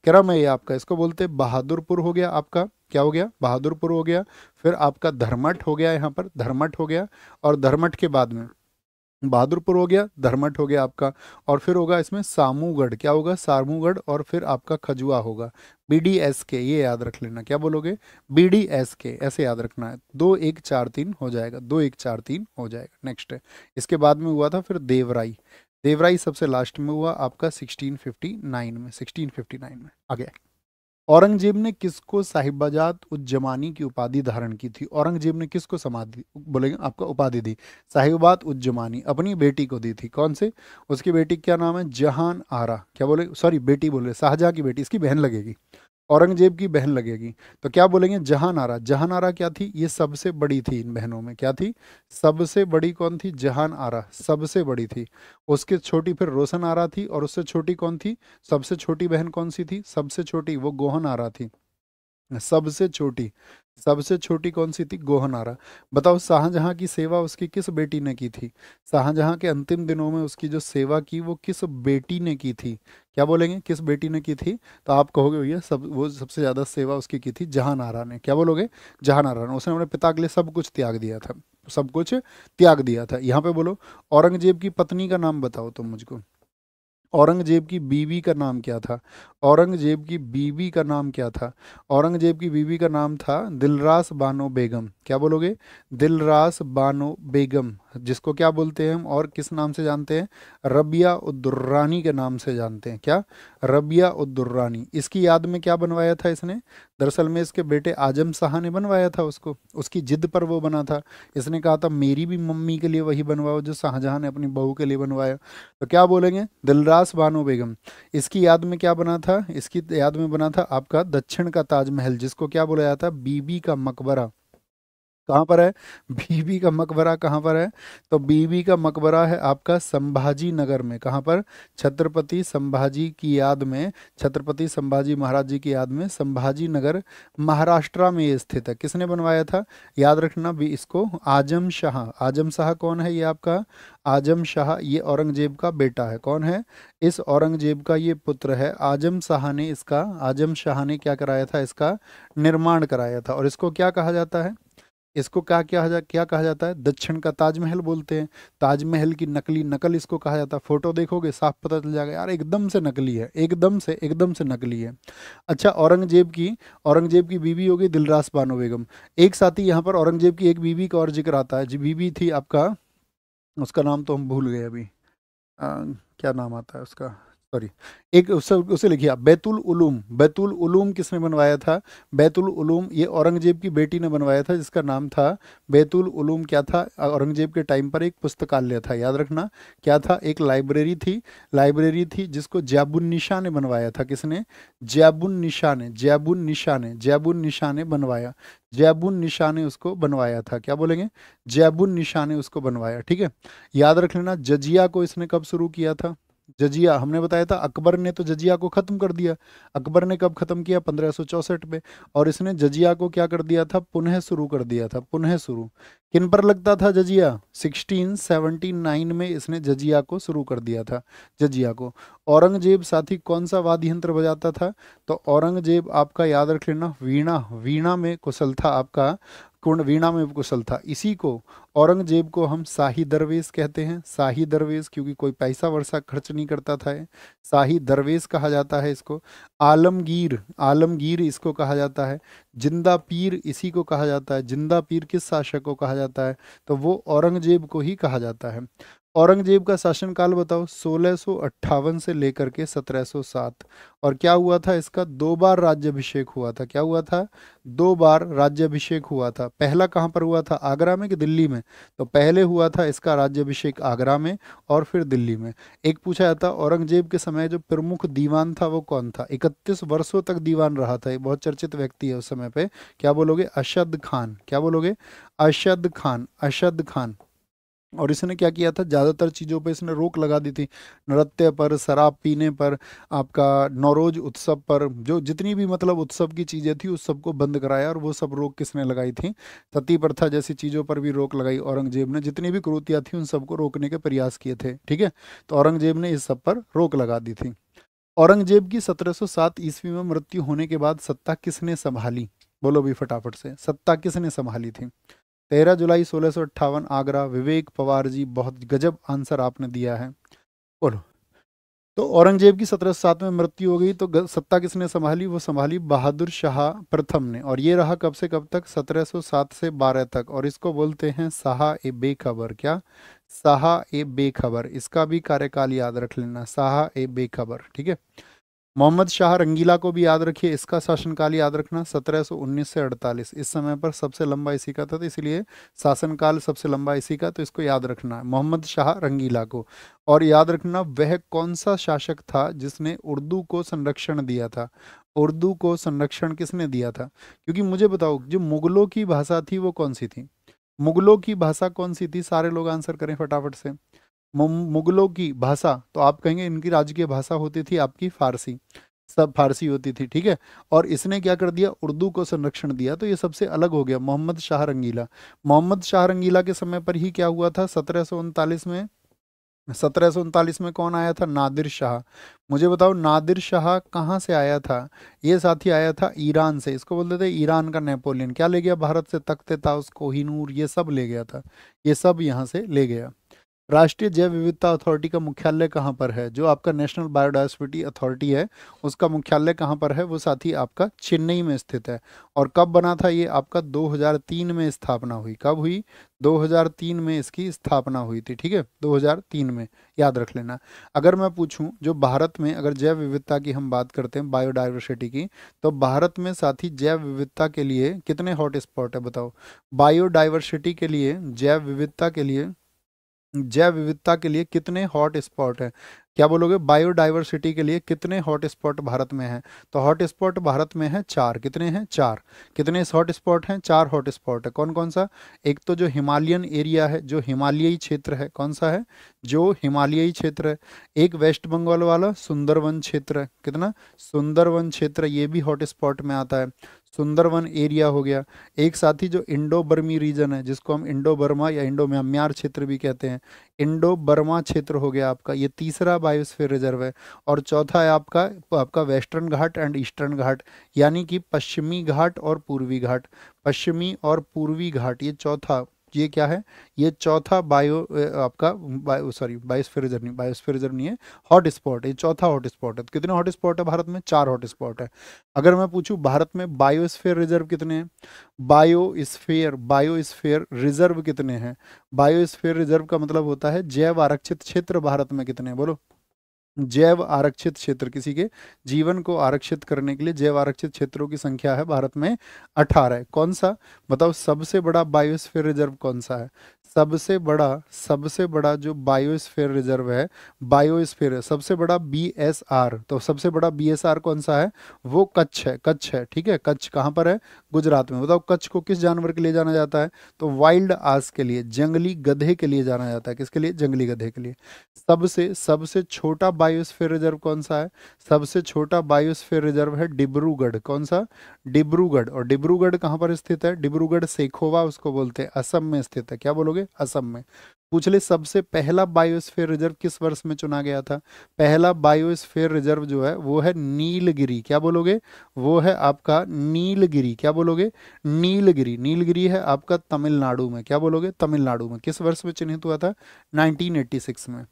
क्रम है ये आपका, इसको बोलते हैं बहादुरपुर हो गया आपका। क्या हो गया? बहादुरपुर हो गया। फिर आपका धर्मट हो गया, यहाँ पर धर्मट हो गया। और धर्मट के बाद में बहादुरपुर हो गया, धर्मट हो गया आपका। और फिर होगा इसमें सामूगढ़। क्या होगा? सामूगढ़। और फिर आपका खजुआ होगा। BDSK, ये याद रख लेना। क्या बोलोगे? BDSK, ऐसे याद रखना है। 2143 हो जाएगा, 2143 हो जाएगा। नेक्स्ट है, इसके बाद में हुआ था फिर देवराई। देवराई सबसे लास्ट में हुआ आपका 1659 में, 1659 में। आगे औरंगजेब ने किसको साहिबजाद उज्जमानी की उपाधि धारण की थी? औरंगजेब ने किसको समाधि बोलेंगे आपका उपाधि दी? साहिबजाद उज्जमानी अपनी बेटी को दी थी। कौन से? उसकी बेटी क्या नाम है? जहान आरा। क्या बोले, सॉरी बेटी बोले, शाहजहां की बेटी, इसकी बहन लगेगी, औरंगजेब की बहन लगेगी। तो क्या बोलेंगे? जहान आरा। जहान आरा क्या थी? ये सबसे बड़ी थी इन बहनों में। क्या थी? सबसे बड़ी कौन थी? जहान आरा सबसे बड़ी थी। उसके छोटी फिर रोशन आरा थी, और उससे छोटी कौन थी? सबसे छोटी बहन कौन सी थी? सबसे छोटी वो गोहन आरा थी। सबसे छोटी, सबसे छोटी कौन सी थी? गोहनारा। बताओ शाहजहां की सेवा उसकी किस बेटी ने की थी? शाहजहां के अंतिम दिनों में उसकी जो सेवा की वो किस बेटी ने की थी? क्या बोलेंगे? किस बेटी ने की थी? तो आप कहोगे भैया सब वो सबसे ज्यादा सेवा उसकी की थी जहानारा ने। क्या बोलोगे? जहानारा ने। उसने अपने पिता के लिए सब कुछ त्याग दिया था, सब कुछ त्याग दिया था। यहाँ पे बोलो औरंगजेब की पत्नी का नाम बताओ तुम मुझको। औरंगजेब की बीवी का नाम क्या था? औरंगजेब की बीवी का नाम क्या था? औरंगजेब की बीवी का नाम था दिलरास बानो बेगम। क्या बोलोगे? दिलरास बानो बेगम, जिसको क्या बोलते हैं हम और किस नाम से जानते हैं? रबिया उद्दुर्रानी के नाम से जानते हैं। क्या? रबिया उद्दुर्रानी। इसकी याद में क्या बनवाया था इसने? दरअसल में इसके बेटे आजम शाह ने बनवाया था उसको, उसकी जिद पर वो बना था। इसने कहा था मेरी भी मम्मी के लिए वही बनवाओ जो शाहजहां ने अपनी बहू के लिए बनवाया। तो क्या बोलेंगे? दिलरास बानो बेगम। इसकी याद में क्या बना था? इसकी याद में बना था आपका दक्षिण का ताजमहल, जिसको क्या बोला जाता है? बीबी का मकबरा। कहाँ पर है? बीबी का मकबरा कहाँ पर है? तो बीबी का मकबरा है आपका संभाजी नगर में। कहाँ पर? छत्रपति संभाजी की याद में, छत्रपति संभाजी महाराज जी की याद में संभाजी नगर महाराष्ट्र में ये स्थित है। किसने बनवाया था? याद रखना भी इसको, आजम शाह। आजम शाह कौन है? ये आपका आजम शाह, ये औरंगजेब का बेटा है। कौन है? इस औरंगजेब का ये पुत्र है। आजम शाह ने इसका, आजम शाह ने क्या कराया था? इसका निर्माण कराया था। और इसको क्या कहा जाता है? इसको क्या कहा जाता है? दक्षिण का ताजमहल बोलते हैं। ताजमहल की नकली नकल इसको कहा जाता है। फोटो देखोगे साफ पता चल जाएगा यार, एकदम से नकली है, एकदम से नकली है। अच्छा, औरंगजेब की बीवी हो गई दिलरास बानो बेगम। एक साथी यहाँ पर औरंगजेब की एक बीवी का और जिक्र आता है, जी बीवी थी आपका, उसका नाम तो हम भूल गए अभी। क्या नाम आता है उसका? सॉरी, एक उसे लिखिए आप, बैतुल उलूम। बैतुल उलूम किसने बनवाया था? बैतुल उलूम ये औरंगजेब की बेटी ने बनवाया था, जिसका नाम था बैतुल उलूम। क्या था? औरंगजेब के टाइम पर एक पुस्तकालय था, याद रखना। क्या था? एक लाइब्रेरी थी, लाइब्रेरी थी जिसको जैबुन निशा ने बनवाया था। किसने? जैबुन निशा ने, जैबुन निशा ने, जैबुन निशा ने बनवाया। जैबुन निशा ने उसको बनवाया था। क्या बोलेंगे? जैबुन निशा ने उसको बनवाया। ठीक है, याद रख लेना। जजिया को इसने कब शुरू किया था? जजिया हमने बताया था अकबर ने तो जजिया को खत्म कर दिया। अकबर ने कब खत्म किया? 1564 में। और इसने जजिया को क्या कर दिया था? पुनः शुरू कर दिया था, पुनः शुरू। किन पर लगता था जजिया? 1679 में इसने जजिया को शुरू कर दिया था, जजिया को। औरंगजेब साथी कौन सा वाद्य यंत्र बजाता था? तो औरंगजेब आपका याद रख लेना वीणा, वीणा में कुशल था आपका, कुंड वीणा में कुशल था। इसी को, औरंगजेब को हम शाही दरवेश कहते हैं। शाही दरवेश, क्योंकि कोई पैसा वरसा खर्च नहीं करता था ये। शाही दरवेश कहा जाता है इसको। आलमगीर, आलमगीर इसको कहा जाता है। जिंदा पीर इसी को कहा जाता है। जिंदा पीर किस शासक को कहा जाता है? तो वो औरंगजेब को ही कहा जाता है। औरंगजेब का शासनकाल बताओ। 1658 से लेकर के 1707। और क्या हुआ था इसका? 2 बार राज्याभिषेक हुआ था। क्या हुआ था? 2 बार राज्याभिषेक हुआ था। पहला कहाँ पर हुआ था? आगरा में कि दिल्ली में? तो पहले हुआ था इसका राज्याभिषेक आगरा में, और फिर दिल्ली में। एक पूछा जाता औरंगजेब के समय जो प्रमुख दीवान था वो कौन था? 31 वर्षों तक दीवान रहा था, ये बहुत चर्चित व्यक्ति है उस समय पे। क्या बोलोगे? अशद खान। क्या बोलोगे? अशद खान, अशद खान। और इसने क्या किया था? ज़्यादातर चीज़ों पे इसने रोक लगा दी थी। नृत्य पर, शराब पीने पर, आपका नौरोज उत्सव पर, जो जितनी भी मतलब उत्सव की चीज़ें थी उस सबको बंद कराया। और वो सब रोक किसने लगाई थी? सती प्रथा जैसी चीज़ों पर भी रोक लगाई औरंगजेब ने। जितनी भी कुरीतियाँ थी उन सबको रोकने के प्रयास किए थे। ठीक है, तो औरंगजेब ने इस सब पर रोक लगा दी थी। औरंगजेब की 1707 ईस्वी में मृत्यु होने के बाद सत्ता किसने संभाली? बोलो भी फटाफट से, सत्ता किसने संभाली थी? 13 जुलाई 1658, आगरा। विवेक पवार जी, बहुत गजब आंसर आपने दिया है। बोलो। तो औरंगजेब की 1707 में मृत्यु हो गई, तो सत्ता किसने संभाली? वो संभाली बहादुर शाह प्रथम ने। और ये रहा कब से कब तक? 1707 से 12 तक। और इसको बोलते हैं शाह ए बेखबर। क्या? शाह ए बेखबर। इसका भी कार्यकाल याद रख लेना, शाह ए बेखबर। ठीक है। मोहम्मद शाह रंगीला को भी याद रखिए, इसका शासनकाल याद रखना 1719 से 48, इस समय पर सबसे लंबा इसी का था, तो इसलिए शासनकाल सबसे लंबा इसी का, तो इसको याद रखना है मोहम्मद शाह रंगीला को। और याद रखना वह कौन सा शासक था जिसने उर्दू को संरक्षण दिया था, उर्दू को संरक्षण किसने दिया था? क्योंकि मुझे बताओ जो मुगलों की भाषा थी वो कौन सी थी, मुगलों की भाषा कौन सी थी, सारे लोग आंसर करें फटाफट से। मुगलों की भाषा, तो आप कहेंगे इनकी राजकीय भाषा होती थी आपकी फारसी, सब फारसी होती थी, ठीक है। और इसने क्या कर दिया, उर्दू को संरक्षण दिया, तो ये सबसे अलग हो गया मोहम्मद शाह रंगीला। मोहम्मद शाह रंगीला के समय पर ही क्या हुआ था 1739 में, 1739 में कौन आया था, नादिर शाह। मुझे बताओ नादिर शाह कहाँ से आया था? ये साथी आया था ईरान से, इसको बोलते थे ईरान का नेपोलियन। क्या ले गया भारत से, तख्त ताउस, कोहिनूर, ये सब ले गया था, ये सब यहाँ से ले गया। राष्ट्रीय जैव विविधता अथॉरिटी का मुख्यालय कहाँ पर है? जो आपका नेशनल बायोडायवर्सिटी अथॉरिटी है उसका मुख्यालय कहाँ पर है? वो साथी आपका चेन्नई में स्थित है। और कब बना था ये? आपका 2003 में स्थापना हुई। कब हुई? 2003 में इसकी स्थापना हुई थी, ठीक है, 2003 में, याद रख लेना। अगर मैं पूछूं जो भारत में, अगर जैव विविधता की हम बात करते हैं, बायोडायवर्सिटी की, तो भारत में साथी जैव विविधता के लिए कितने हॉट स्पॉट है बताओ? बायोडायवर्सिटी के लिए, जैव विविधता के लिए, जैव विविधता के लिए कितने हॉट स्पॉट है? क्या बोलोगे? बायोडाइवर्सिटी के लिए कितने हॉट स्पॉट भारत में हैं? तो हॉट स्पॉट भारत में है 4। कितने हैं? 4। कितने हॉट स्पॉट हैं? 4 हॉट स्पॉट है। कौन कौन सा? एक तो जो हिमालयन एरिया है, जो हिमालयी क्षेत्र है, कौन सा है? जो हिमालयी क्षेत्र है। एक वेस्ट बंगाल वाला सुंदरवन क्षेत्र है, कितना? सुंदरवन क्षेत्र, ये भी हॉट स्पॉट में आता है, सुंदरवन एरिया हो गया। एक साथी जो इंडो बर्मी रीजन है, जिसको हम इंडो बर्मा या इंडो म्यांमार क्षेत्र भी कहते हैं, इंडो बर्मा क्षेत्र हो गया आपका, ये तीसरा बायोस्फीयर रिजर्व है। और चौथा है आपका आपका वेस्टर्न घाट एंड ईस्टर्न घाट, यानी कि पश्चिमी घाट और पूर्वी घाट, पश्चिमी और पूर्वी घाट, ये चौथा, ये क्या है? ये चौथा आपका बायोस्फीयर रिजर्व नहीं, बायोस्फीयर रिजर्व नहीं है, हॉट स्पॉट, ये चौथा हॉट स्पॉट है। तो कितने हॉट स्पॉट है भारत में? 4 हॉट स्पॉट है। अगर मैं पूछूं भारत में बायोस्फीयर रिजर्व कितने हैं? बायोस्फीयर रिजर्व कितने हैं? बायोस्फीयर रिजर्व का मतलब होता है जैव आरक्षित क्षेत्र भारत में कितने हैं, बोलो? जैव आरक्षित क्षेत्र, किसी के जीवन को आरक्षित करने के लिए जैव आरक्षित क्षेत्रों की संख्या है भारत में 18 है। कौन सा? बताओ सबसे बड़ा बायोस्फीयर रिजर्व कौन सा है? सबसे बड़ा जो बायोस्फीयर रिजर्व है, बायोस्फीयर सबसे बड़ा बीएसआर, तो सबसे बड़ा बीएसआर कौन सा है? वो कच्छ है, कच्छ है, ठीक है। कच्छ कहाँ पर है? गुजरात में। बताओ कच्छ को किस जानवर के लिए जाना जाता है? तो वाइल्ड आस के लिए, जंगली गधे के लिए जाना जाता है। किसके लिए? जंगली गधे के लिए। सबसे सबसे छोटा बायोस्फीयर रिजर्व कौन सा है? सबसे छोटा बायोस्फीयर रिजर्व है डिब्रूगढ़। कौन सा? डिब्रूगढ़। और डिब्रूगढ़ कहाँ पर स्थित है? डिब्रूगढ़ सेखोवा उसको बोलते हैं, असम में स्थित है। क्या बोलोगे? असम में। पूछ ले सबसे पहला बायोस्फीयर रिजर्व किस वर्ष में चुना गया था? पहला बायोस्फीयर रिजर्व जो है वो है नीलगिरी। क्या बोलोगे? वो है आपका नीलगिरी। क्या बोलोगे? नीलगिरी। नीलगिरी है आपका तमिलनाडु में। क्या बोलोगे? तमिलनाडु में। किस वर्ष में चिन्हित हुआ था? 1986 में।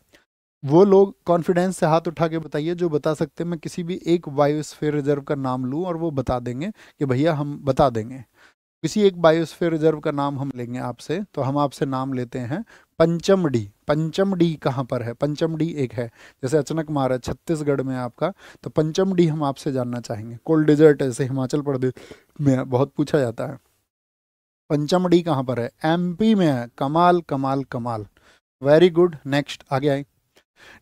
वो लोग कॉन्फिडेंस से हाथ उठा के बताइए जो बता सकते हैं, मैं किसी भी एक बायोस्फीयर रिजर्व का नाम लूं और वो बता देंगे कि भैया हम बता देंगे। किसी एक बायोस्फीयर रिजर्व का नाम हम लेंगे आपसे, तो हम आपसे नाम लेते हैं पंचमढ़ी। पंचमढ़ी कहाँ पर है? पंचमढ़ी एक है, जैसे अचानक मारा छत्तीसगढ़ में आपका, तो पंचमढ़ी हम आपसे जानना चाहेंगे। कोल्ड डेजर्ट ऐसे हिमाचल प्रदेश में बहुत पूछा जाता है। पंचमढ़ी कहाँ पर है? एमपी में है। कमाल कमाल कमाल, वेरी गुड। नेक्स्ट आगे आए।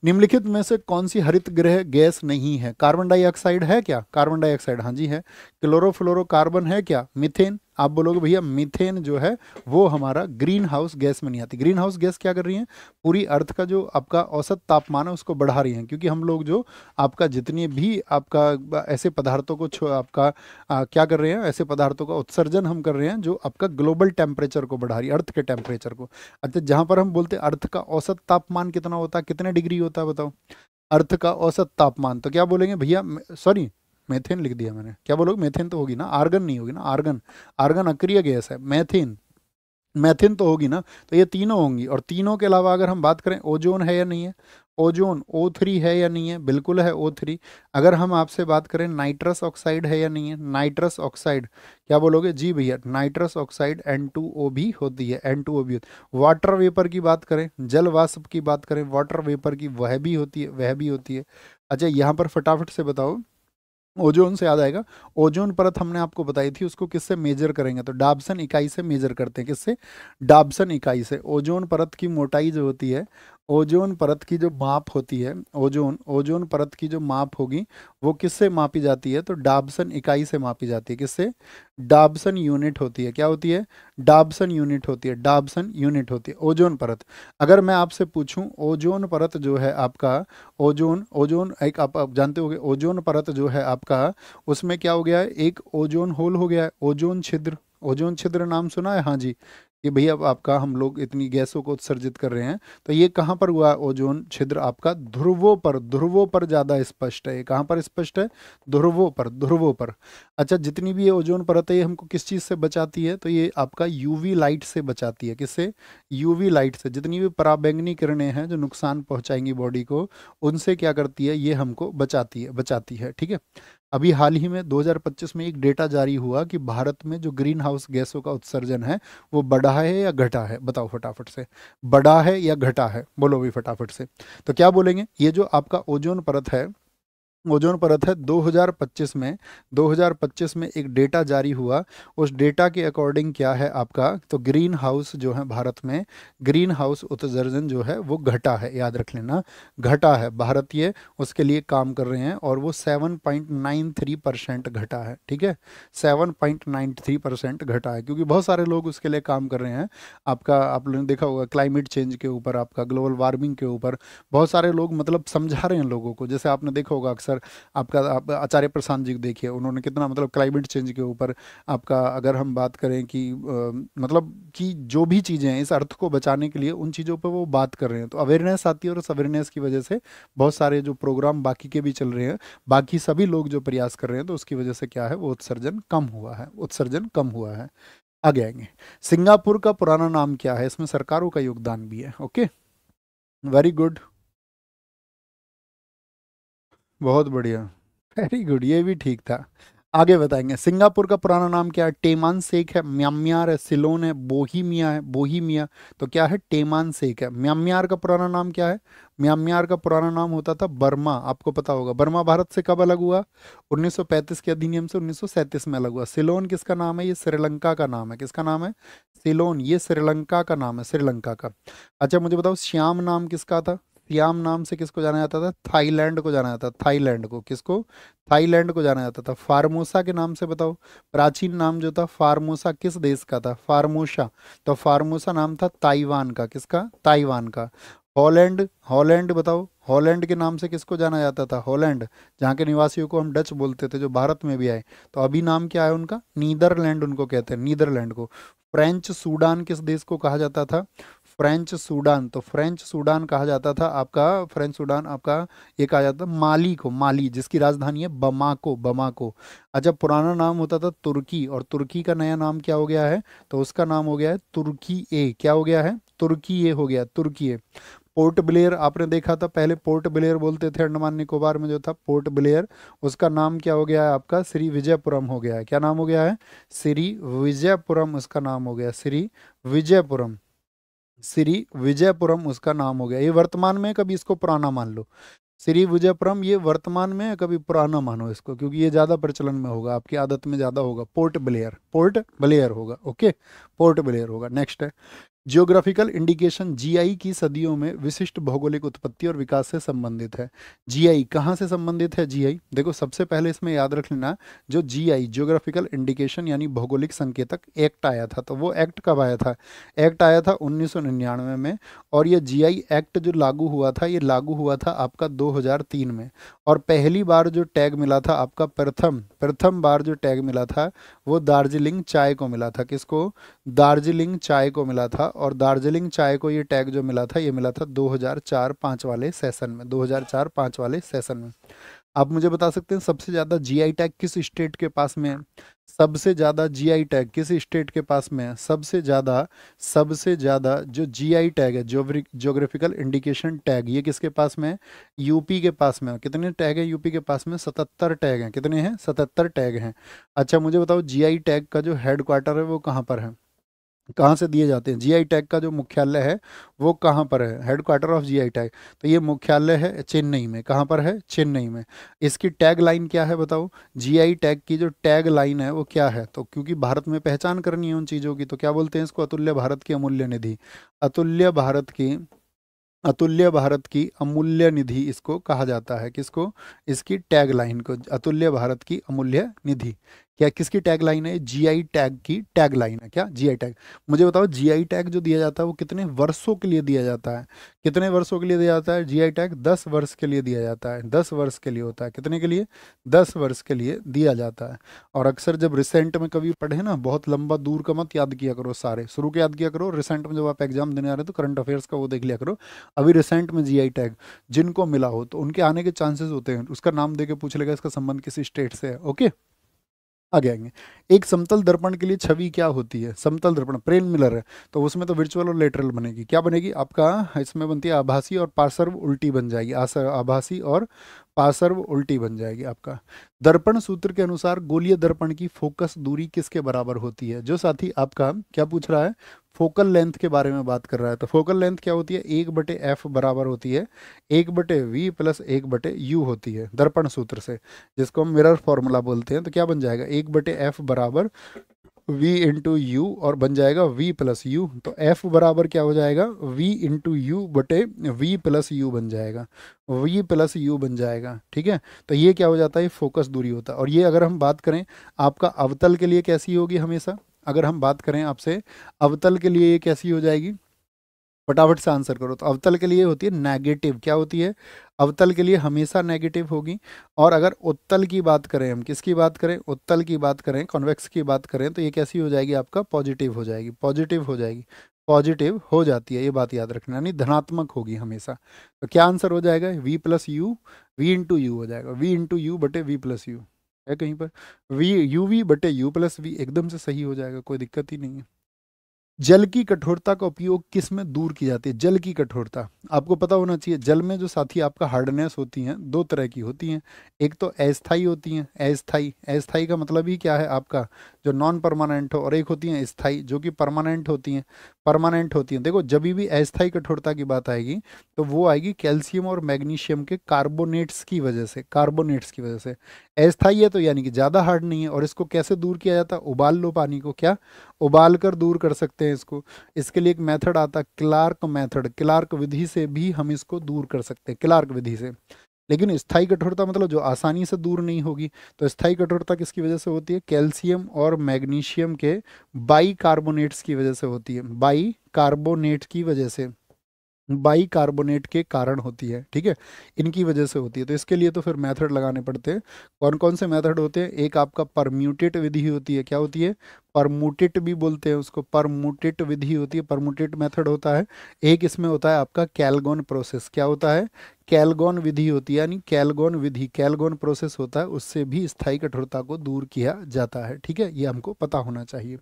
निम्नलिखित में से कौन सी हरित गृह गैस नहीं है? कार्बन डाइऑक्साइड है क्या? कार्बन डाइऑक्साइड हाँ जी है। क्लोरोफ्लोरोकार्बन है क्या? मीथेन। आप बोलोगे भैया मीथेन जो है वो हमारा ग्रीन हाउस गैस में नहीं आती। ग्रीन हाउस गैस क्या कर रही है? पूरी अर्थ का जो आपका औसत तापमान है उसको बढ़ा रही है, क्योंकि हम लोग जो आपका जितने भी आपका ऐसे पदार्थों को आपका क्या कर रहे हैं, ऐसे पदार्थों का उत्सर्जन हम कर रहे हैं जो आपका ग्लोबल टेम्परेचर को बढ़ा रही है, अर्थ के टेम्परेचर को। अच्छा, जहां पर हम बोलते हैं अर्थ का औसत तापमान कितना होता है, कितने डिग्री होता है बताओ? अर्थ का औसत तापमान, तो क्या बोलेंगे भैया? सॉरी, मेथेन लिख दिया मैंने। क्या बोलोगे? मेथेन तो होगी ना, आर्गन नहीं होगी ना, आर्गन। आर्गन अक्रिय गैस है। मेथेन, मेथेन तो होगी ना। तो ये तीनों होंगी। और तीनों के अलावा अगर हम बात करें ओजोन है या नहीं है? ओजोन O3 है या नहीं है? बिल्कुल है O3। अगर हम आपसे बात करें नाइट्रस ऑक्साइड है या नहीं है? नाइट्रस ऑक्साइड क्या बोलोगे? जी भैया, नाइट्रस ऑक्साइड N2O भी होती है, N2O भी होती है। वाटर वेपर की बात करें, जल वाष्प की बात करें वाटर वेपर की, वह भी होती है, वह भी होती है। अच्छा यहाँ पर फटाफट से बताओ, ओजोन से याद आएगा, ओजोन परत हमने आपको बताई थी, उसको किससे मेजर करेंगे? तो डाब्सन इकाई से मेजर करते हैं। किससे? डाब्सन इकाई से। ओजोन परत की मोटाई जो होती है, ओजोन परत की जो माप होती है, ओजोन ओजोन परत की जो माप होगी वो किससे मापी जाती है? तो डाब्सन इकाई से मापी जाती है। किससे? डाब्सन यूनिट होती है। क्या होती है? डाब्सन यूनिट होती है, डाब्सन यूनिट होती है ओजोन परत। अगर मैं आपसे पूछूं ओजोन परत जो है आपका, ओजोन ओजोन एक आप जानते होंगे, ओजोन परत जो है आपका, उसमें क्या हो गया है? एक ओजोन होल हो गया है, ओजोन छिद्र। ओजोन छिद्र नाम सुना है? हाँ जी। कि भैया अब आपका हम लोग इतनी गैसों को उत्सर्जित कर रहे हैं, तो ये कहाँ पर हुआ है? ओजोन छिद्र आपका ध्रुवों पर, ध्रुवों पर ज़्यादा स्पष्ट है। ये कहाँ पर स्पष्ट है? ध्रुवों पर, ध्रुवों पर। अच्छा, जितनी भी ये ओजोन परत है ये हमको किस चीज़ से बचाती है? तो ये आपका यूवी लाइट से बचाती है। किससे? यूवी लाइट से। जितनी भी पराबैंगनी किरणें हैं जो नुकसान पहुंचाएंगी बॉडी को, उनसे क्या करती है? ये हमको बचाती है, बचाती है। ठीक है। अभी हाल ही में 2025 में एक डेटा जारी हुआ कि भारत में जो ग्रीन हाउस गैसों का उत्सर्जन है वो बढ़ा है या घटा है? बताओ फटाफट से, बढ़ा है या घटा है? बोलो भी फटाफट से। तो क्या बोलेंगे? ये जो आपका ओजोन परत है, ओजोन परत है, 2025 में, 2025 में एक डेटा जारी हुआ। उस डेटा के अकॉर्डिंग क्या है आपका? तो ग्रीन हाउस जो है भारत में, ग्रीन हाउस उत्सर्जन जो है वो घटा है। याद रख लेना, घटा है। भारतीय उसके लिए काम कर रहे हैं और वो 7.93% घटा है। ठीक है, 7.93% घटा है, क्योंकि बहुत सारे लोग उसके लिए काम कर रहे हैं। आपका आप लोगों ने देखा होगा क्लाइमेट चेंज के ऊपर, आपका ग्लोबल वार्मिंग के ऊपर बहुत सारे लोग मतलब समझा रहे हैं लोगों को। जैसे आपने देखा होगा अक्सर, आपका आप आचार्य प्रशांत जी को देखिए, उन्होंने कितना मतलब क्लाइमेट चेंज के ऊपर आपका, अगर हम बात करें कि मतलब कि जो भी चीज़ें हैं इस अर्थ को बचाने के लिए, उन चीज़ों पर वो बात कर रहे हैं। तो अवेयरनेस आती है और उस अवेयरनेस की वजह से बहुत सारे जो प्रोग्राम बाकी के भी चल रहे हैं, बाकी सभी लोग जो प्रयास कर रहे हैं, तो उसकी वजह से क्या है? वो उत्सर्जन कम हुआ है, उत्सर्जन कम हुआ है। आगे आएंगे। सिंगापुर का पुराना नाम क्या है? इसमें सरकारों का योगदान भी है। ओके, वेरी गुड, बहुत बढ़िया, वेरी गुड, ये भी ठीक था। आगे बताएंगे। सिंगापुर का पुराना नाम क्या है? टेमान सेक है, म्यांमार है, सिलोन है, बोहीमिया है, बोहीमिया। तो क्या है? टेमान सेक है। म्यांमार का पुराना नाम क्या है? म्यांमार का पुराना नाम होता था बर्मा। आपको पता होगा बर्मा भारत से कब अलग हुआ? 1935 के अधिनियम से 1937 में अलग हुआ। सिलोन किसका नाम है? ये श्रीलंका का नाम है। किसका नाम है? सिलोन, ये श्रीलंका का नाम है, श्रीलंका का। अच्छा मुझे बताओ, श्याम नाम किसका था? सियाम नाम से किसको जाना जाता था? थाईलैंड को जाना जाता था, थाईलैंड को। किसको? थाईलैंड को जाना जाता था। फार्मोसा के नाम से बताओ, प्राचीन नाम जो था फार्मोसा किस देश का था? फार्मोसा, तो फार्मोसा नाम था ताइवान का। किसका? ताइवान का। हॉलैंड, हॉलैंड बताओ, हॉलैंड के नाम से किसको जाना जाता था? हॉलैंड, जहाँ के निवासियों को हम डच बोलते थे, जो भारत में भी आए। तो अभी नाम क्या है उनका? नीदरलैंड उनको कहते हैं, नीदरलैंड को। फ्रेंच सूडान किस देश को कहा जाता था? फ्रेंच सूडान, तो फ्रेंच सूडान कहा जाता था आपका, फ्रेंच सूडान आपका ये कहा जाता था माली को, माली जिसकी राजधानी है बमाको, बमाको। अच्छा, पुराना नाम होता था तुर्की, और तुर्की का नया नाम क्या हो गया है? तो उसका नाम हो गया है तुर्की ए। क्या हो गया है? तुर्की ए हो गया, तुर्की ए। पोर्ट ब्लेयर आपने देखा था, पहले पोर्ट ब्लेयर बोलते थे अंडमान निकोबार में जो था पोर्ट ब्लेयर, उसका नाम क्या हो गया है आपका? श्री विजयपुरम हो गया है। क्या नाम हो गया है? श्री विजयपुरम उसका नाम हो गया, श्री विजयपुरम। श्री विजयपुरम उसका नाम हो गया। ये वर्तमान में, कभी इसको पुराना मान लो। श्री विजयपुरम ये वर्तमान में है, कभी पुराना मानो इसको, क्योंकि ये ज़्यादा प्रचलन में होगा, आपकी आदत में ज़्यादा होगा। पोर्ट ब्लेयर, पोर्ट ब्लेयर होगा। ओके, पोर्ट ब्लेयर होगा। नेक्स्ट है जियोग्राफिकल इंडिकेशन। जीआई की सदियों में विशिष्ट भौगोलिक उत्पत्ति और विकास से संबंधित है। जीआई कहाँ से संबंधित है? जीआई देखो, सबसे पहले इसमें याद रख लेना, जो जीआई जियोग्राफिकल इंडिकेशन यानी भौगोलिक संकेतक एक्ट आया था, तो वो एक्ट कब आया था? एक्ट आया था 1999 में। और ये जीआई एक्ट जो लागू हुआ था, ये लागू हुआ था आपका 2003 में। और पहली बार जो टैग मिला था आपका, प्रथम प्रथम बार जो टैग मिला था वो दार्जिलिंग चाय को मिला था। किसको? दार्जिलिंग चाय को मिला था। और दार्जिलिंग चाय को ये टैग जो मिला था, ये मिला था 2004-05 वाले सेशन में, 2004-05 वाले सेशन में। आप मुझे बता सकते हैं सबसे ज्यादा जीआई टैग किस स्टेट के पास में है? सबसे ज्यादा जीआई टैग किस स्टेट के पास में है? सबसे ज्यादा जो जीआई टैग है, ज्योग्राफिकल इंडिकेशन टैग, ये किसके पास में है? यूपी के पास में है। कितने टैग है यूपी के पास में? 77 टैग हैं। कितने हैं? 77 टैग हैं। अच्छा मुझे बताओ जीआई टैग का जो हेडक्वार्टर है वो कहाँ पर है? कहाँ से दिए जाते हैं? जीआई टैग का जो मुख्यालय है वो कहाँ पर है? हेडक्वार्टर ऑफ जीआई टैग, तो ये मुख्यालय है चेन्नई में। कहाँ पर है? चेन्नई में। इसकी टैग लाइन क्या है बताओ? जीआई टैग की जो टैग लाइन है वो क्या है? तो क्योंकि भारत में पहचान करनी है उन चीज़ों की, तो क्या बोलते हैं इसको? अतुल्य भारत की अमूल्य निधि। अतुल्य भारत की अतुल्य भारत की अमूल्य निधि इसको कहा जाता है। किसको? इसकी टैग लाइन को अतुल्य भारत की अमूल्य निधि। क्या किसकी टैग लाइन है? जीआई टैग की टैग लाइन है। क्या? GI tag. मुझे बताओ जीआई टैग जो दिया जाता है वो कितने वर्षों के लिए दिया जाता है? कितने वर्षों के लिए दिया जाता है जीआई टैग? 10 वर्ष के लिए दिया जाता है। 10 वर्ष के लिए होता है। कितने के लिए? 10 वर्ष के लिए दिया जाता है। और अक्सर जब रिसेंट में कभी पढ़े ना, बहुत लंबा दूर का मत याद किया करो, सारे शुरू के याद किया करो। रिसेंट में जब आप एग्जाम देने आ रहे हो तो करंट अफेयर्स का वो देख लिया करो। अभी रिसेंट में जीआई टैग जिनको मिला हो तो उनके आने के चांसेस होते हैं, उसका नाम दे के पूछ लेगा इसका संबंध किसी स्टेट से है। ओके, आगे आएंगे। एक समतल दर्पण के लिए छवि क्या होती है? समतल दर्पण प्लेन मिरर है तो उसमें तो वर्चुअल और लेटरल बनेगी। क्या बनेगी आपका? इसमें बनती है आभासी और पार्श्व उल्टी बन जाएगी। आभासी और पार्श्व उल्टी बन जाएगी आपका। दर्पण सूत्र के अनुसार गोलीय दर्पण की फोकस दूरी किसके बराबर होती है? जो साथी आपका क्या पूछ रहा है? फोकल लेंथ के बारे में बात कर रहा है। तो फोकल लेंथ क्या होती है? 1/f बराबर होती है 1/v प्लस 1/u होती है दर्पण सूत्र से, जिसको हम मिरर फॉर्मूला बोलते हैं। तो क्या बन जाएगा? 1/f बराबर v इंटू यू और बन जाएगा v प्लस यू। तो f बराबर क्या हो जाएगा? v इंटू यू बटे v प्लस यू बन जाएगा। v प्लस यू बन जाएगा। ठीक है, तो ये क्या हो जाता है? फोकस दूरी होता है। और ये अगर हम बात करें आपका अवतल के लिए कैसी होगी हमेशा? अगर हम बात करें आपसे अवतल के लिए ये कैसी हो जाएगी? फटाफट से आंसर करो। तो अवतल के लिए होती है नेगेटिव। क्या होती है? अवतल के लिए हमेशा नेगेटिव होगी। और अगर उत्तल की बात करें, हम किसकी बात करें? उत्तल की बात करें, कॉन्वेक्स की बात करें, तो ये कैसी हो जाएगी आपका? पॉजिटिव हो जाएगी। पॉजिटिव हो जाएगी। पॉजिटिव हो जाती है, ये बात याद रखना, यानी धनात्मक होगी हमेशा। तो क्या आंसर हो जाएगा? V plus U, V into U हो जाएगा। वी इंटू यू बटे वी प्लस यू है कहीं पर? वी यू वी बटे यू प्लस वी एकदम से सही हो जाएगा, कोई दिक्कत ही नहीं है। जल की कठोरता का उपयोग किस में दूर की जाती है? जल की कठोरता आपको पता होना चाहिए। जल में जो साथी आपका हार्डनेस होती हैं दो तरह की होती हैं। एक तो अस्थाई होती हैं। अस्थाई, अस्थाई का मतलब ही क्या है आपका? जो नॉन परमानेंट हो। और एक होती हैं स्थाई जो कि परमानेंट होती हैं। परमानेंट होती हैं। देखो जब भी अस्थाई कठोरता की बात आएगी तो वो आएगी कैल्शियम और मैग्नीशियम के कार्बोनेट्स की वजह से। कार्बोनेट्स की वजह से अस्थाई है, तो यानी कि ज़्यादा हार्ड नहीं है। और इसको कैसे दूर किया जाता है? उबाल लो पानी को। क्या? उबाल कर दूर कर सकते हैं इसको। इसके लिए एक मेथड आता है क्लार्क मेथड। क्लार्क विधि से भी हम इसको दूर कर सकते हैं, क्लार्क विधि से। लेकिन स्थायी कठोरता मतलब जो आसानी से दूर नहीं होगी, तो स्थायी कठोरता किसकी वजह से होती है? कैल्शियम और मैग्नीशियम के बाई कार्बोनेट्स की वजह से होती है। बाई कार्बोनेट की वजह से, बाई कार्बोनेट के कारण होती है। ठीक है, इनकी वजह से होती है। तो इसके लिए तो फिर मेथड लगाने पड़ते हैं। कौन कौन से मेथड होते हैं? एक आपका परम्यूटेट विधि होती है। क्या होती है? परमुटेट भी बोलते हैं उसको। परमुटेट विधि होती है, परमुटेट मेथड होता है। एक इसमें होता है आपका कैलगोन प्रोसेस। क्या होता है? कैलगोन विधि होती है, यानी कैलगोन विधि, कैलगोन प्रोसेस होता है, उससे भी स्थायी कठोरता को दूर किया जाता है। ठीक है, ये हमको पता होना चाहिए।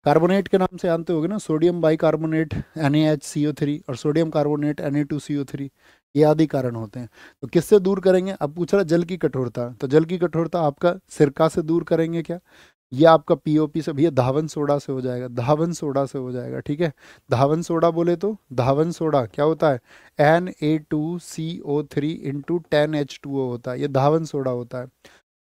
कार्बोनेट के नाम से जानते होगे ना, सोडियम बाइकार्बोनेट NaHCO3 और सोडियम कार्बोनेट Na2CO3, ये आदि कारण होते हैं। तो किससे दूर करेंगे? अब पूछ रहा जल की कठोरता, तो जल की कठोरता आपका सिरका से दूर करेंगे क्या? ये आपका POP से, भैया धावन सोडा से हो जाएगा। धावन सोडा से हो जाएगा। ठीक है, धावन सोडा बोले तो धावन सोडा क्या होता है? Na2CO3 इंटू 10H2O होता है, ये धावन सोडा होता है।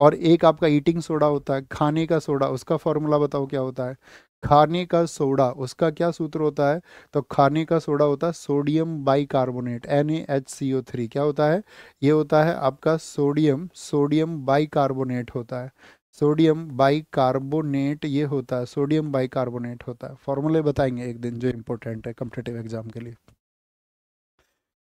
और एक आपका ईटिंग सोडा होता है, खाने का सोडा, उसका फॉर्मूला बताओ क्या होता है? खाने का सोडा, उसका क्या सूत्र होता है? तो खाने का सोडा होता है सोडियम बाइकार्बोनेट NaHCO3। क्या होता है? ये होता है आपका सोडियम, सोडियम बाइकार्बोनेट होता है। सोडियम बाइकार्बोनेट ये होता है, सोडियम बाइकार्बोनेट होता है। फॉर्मूले बताएंगे एक दिन जो इंपॉर्टेंट है कॉम्पिटिटिव एग्जाम के लिए।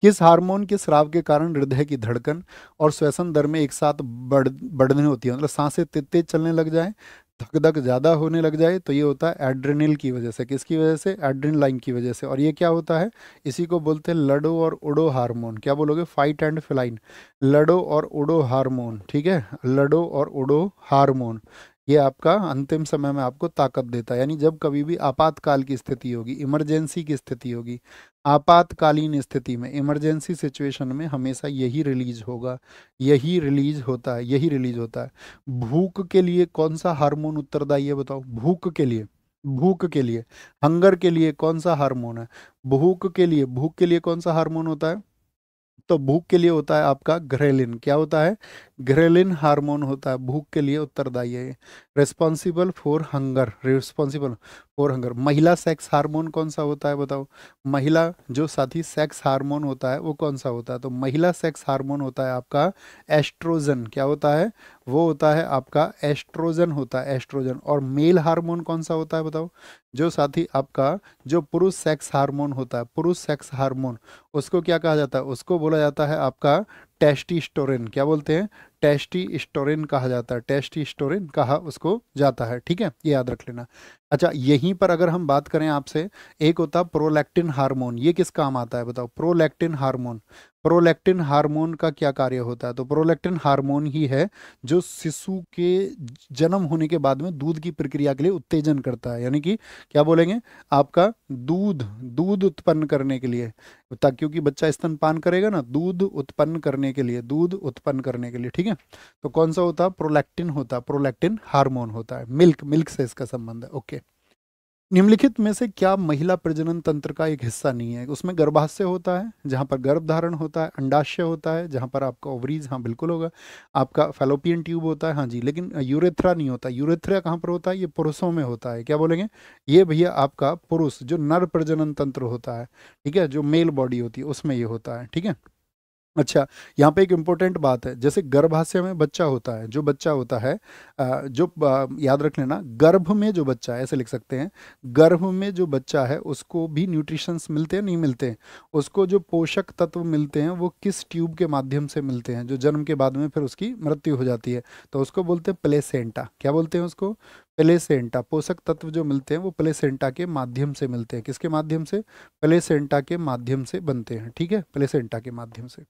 किस हार्मोन के स्राव के कारण हृदय की धड़कन और श्वसन दर में एक साथ बढ़ने होती है? मतलब सांसें तेज तेज चलने लग जाए धक धक ज़्यादा होने लग जाए तो ये होता है एड्रेनल की वजह से। किसकी वजह से? एड्रेनलाइन की वजह से। और ये क्या होता है? इसी को बोलते हैं लडो और उडो हार्मोन। क्या बोलोगे? Fight and फ्लाइन। लडो और उडो हार्मोन, ठीक है, लडो और उडो हार्मोन। ये आपका अंतिम समय में आपको ताकत देता है। यानी जब कभी भी आपातकाल की स्थिति होगी, इमरजेंसी की स्थिति होगी, आपातकालीन स्थिति में, इमरजेंसी सिचुएशन में हमेशा यही रिलीज होगा, यही रिलीज होता है, यही रिलीज होता है। भूख के लिए कौन सा हार्मोन उत्तरदायी है बताओ? भूख के लिए, भूख के लिए, हंगर के लिए कौन सा हार्मोन है? भूख के लिए कौन सा हार्मोन होता है? तो भूख के लिए होता है आपका ग्रेलिन। क्या होता है? ग्रेलिन हार्मोन होता है, भूख के लिए उत्तरदायी है। Responsible for hunger, responsible for hunger. महिला सेक्स हार्मोन कौन सा होता है बताओ? महिला जो साथी सेक्स हार्मोन होता है वो कौन सा होता है? तो महिला सेक्स हार्मोन होता है आपका एस्ट्रोजन। क्या होता है? वो होता है आपका एस्ट्रोजन होता है, एस्ट्रोजन। और मेल हार्मोन कौन सा होता है बताओ? जो साथी आपका जो पुरुष सेक्स हार्मोन होता है, पुरुष सेक्स हार्मोन, उसको क्या कहा जाता है? उसको बोला जाता है आपका टेस्टिस्टोरेन। क्या बोलते हैं? टेस्टिस्टोरेन कहा जाता है, टेस्टिस्टोरेन कहा उसको जाता है, ठीक है, ये याद रख लेना। अच्छा, यहीं पर अगर हम बात करें आपसे, एक होता है प्रोलैक्टिन हार्मोन। ये किस काम आता है बताओ? Prolactin hormone. प्रोलैक्टिन हार्मोन का क्या कार्य होता है? तो प्रोलैक्टिन हार्मोन ही है जो शिशु के जन्म होने के बाद में दूध की प्रक्रिया के लिए उत्तेजन करता है। यानी कि क्या बोलेंगे? आपका दूध, दूध उत्पन्न करने के लिए, ताकि क्योंकि बच्चा स्तनपान करेगा ना, दूध उत्पन्न करने के लिए, दूध उत्पन्न करने के लिए, ठीक है। तो कौन सा होता है? प्रोलैक्टिन होता है, प्रोलैक्टिन हार्मोन होता है। मिल्क, मिल्क से इसका संबंध है, ओके। निम्नलिखित में से क्या महिला प्रजनन तंत्र का एक हिस्सा नहीं है? उसमें गर्भाशय होता है जहाँ पर गर्भ धारण होता है, अंडाशय होता है जहाँ पर आपका ओवरीज, हाँ बिल्कुल होगा, आपका फैलोपियन ट्यूब होता है, हाँ जी, लेकिन यूरेथ्रा नहीं होता। यूरेथ्रा कहाँ पर होता है? ये पुरुषों में होता है। क्या बोलेंगे? ये भैया आपका पुरुष जो नर प्रजनन तंत्र होता है, ठीक है, जो मेल बॉडी होती है उसमें ये होता है, ठीक है। अच्छा, यहाँ पे एक इम्पोर्टेंट बात है, जैसे गर्भाशय में बच्चा होता है, जो बच्चा होता है, याद रख लेना, गर्भ में जो बच्चा है, ऐसे लिख सकते हैं, गर्भ में जो बच्चा है उसको भी न्यूट्रिशंस मिलते हैं, नहीं मिलते हैं? उसको जो पोषक तत्व मिलते हैं वो किस ट्यूब के माध्यम से मिलते हैं, जो जन्म के बाद में फिर उसकी मृत्यु हो जाती है? तो उसको बोलते हैं प्लेसेंटा। क्या बोलते हैं उसको? प्लेसेंटा। पोषक तत्व जो मिलते हैं वो प्लेसेंटा के माध्यम से मिलते हैं। किसके माध्यम से? प्लेसेंटा के माध्यम से बनते हैं, ठीक है, प्लेसेंटा के माध्यम से।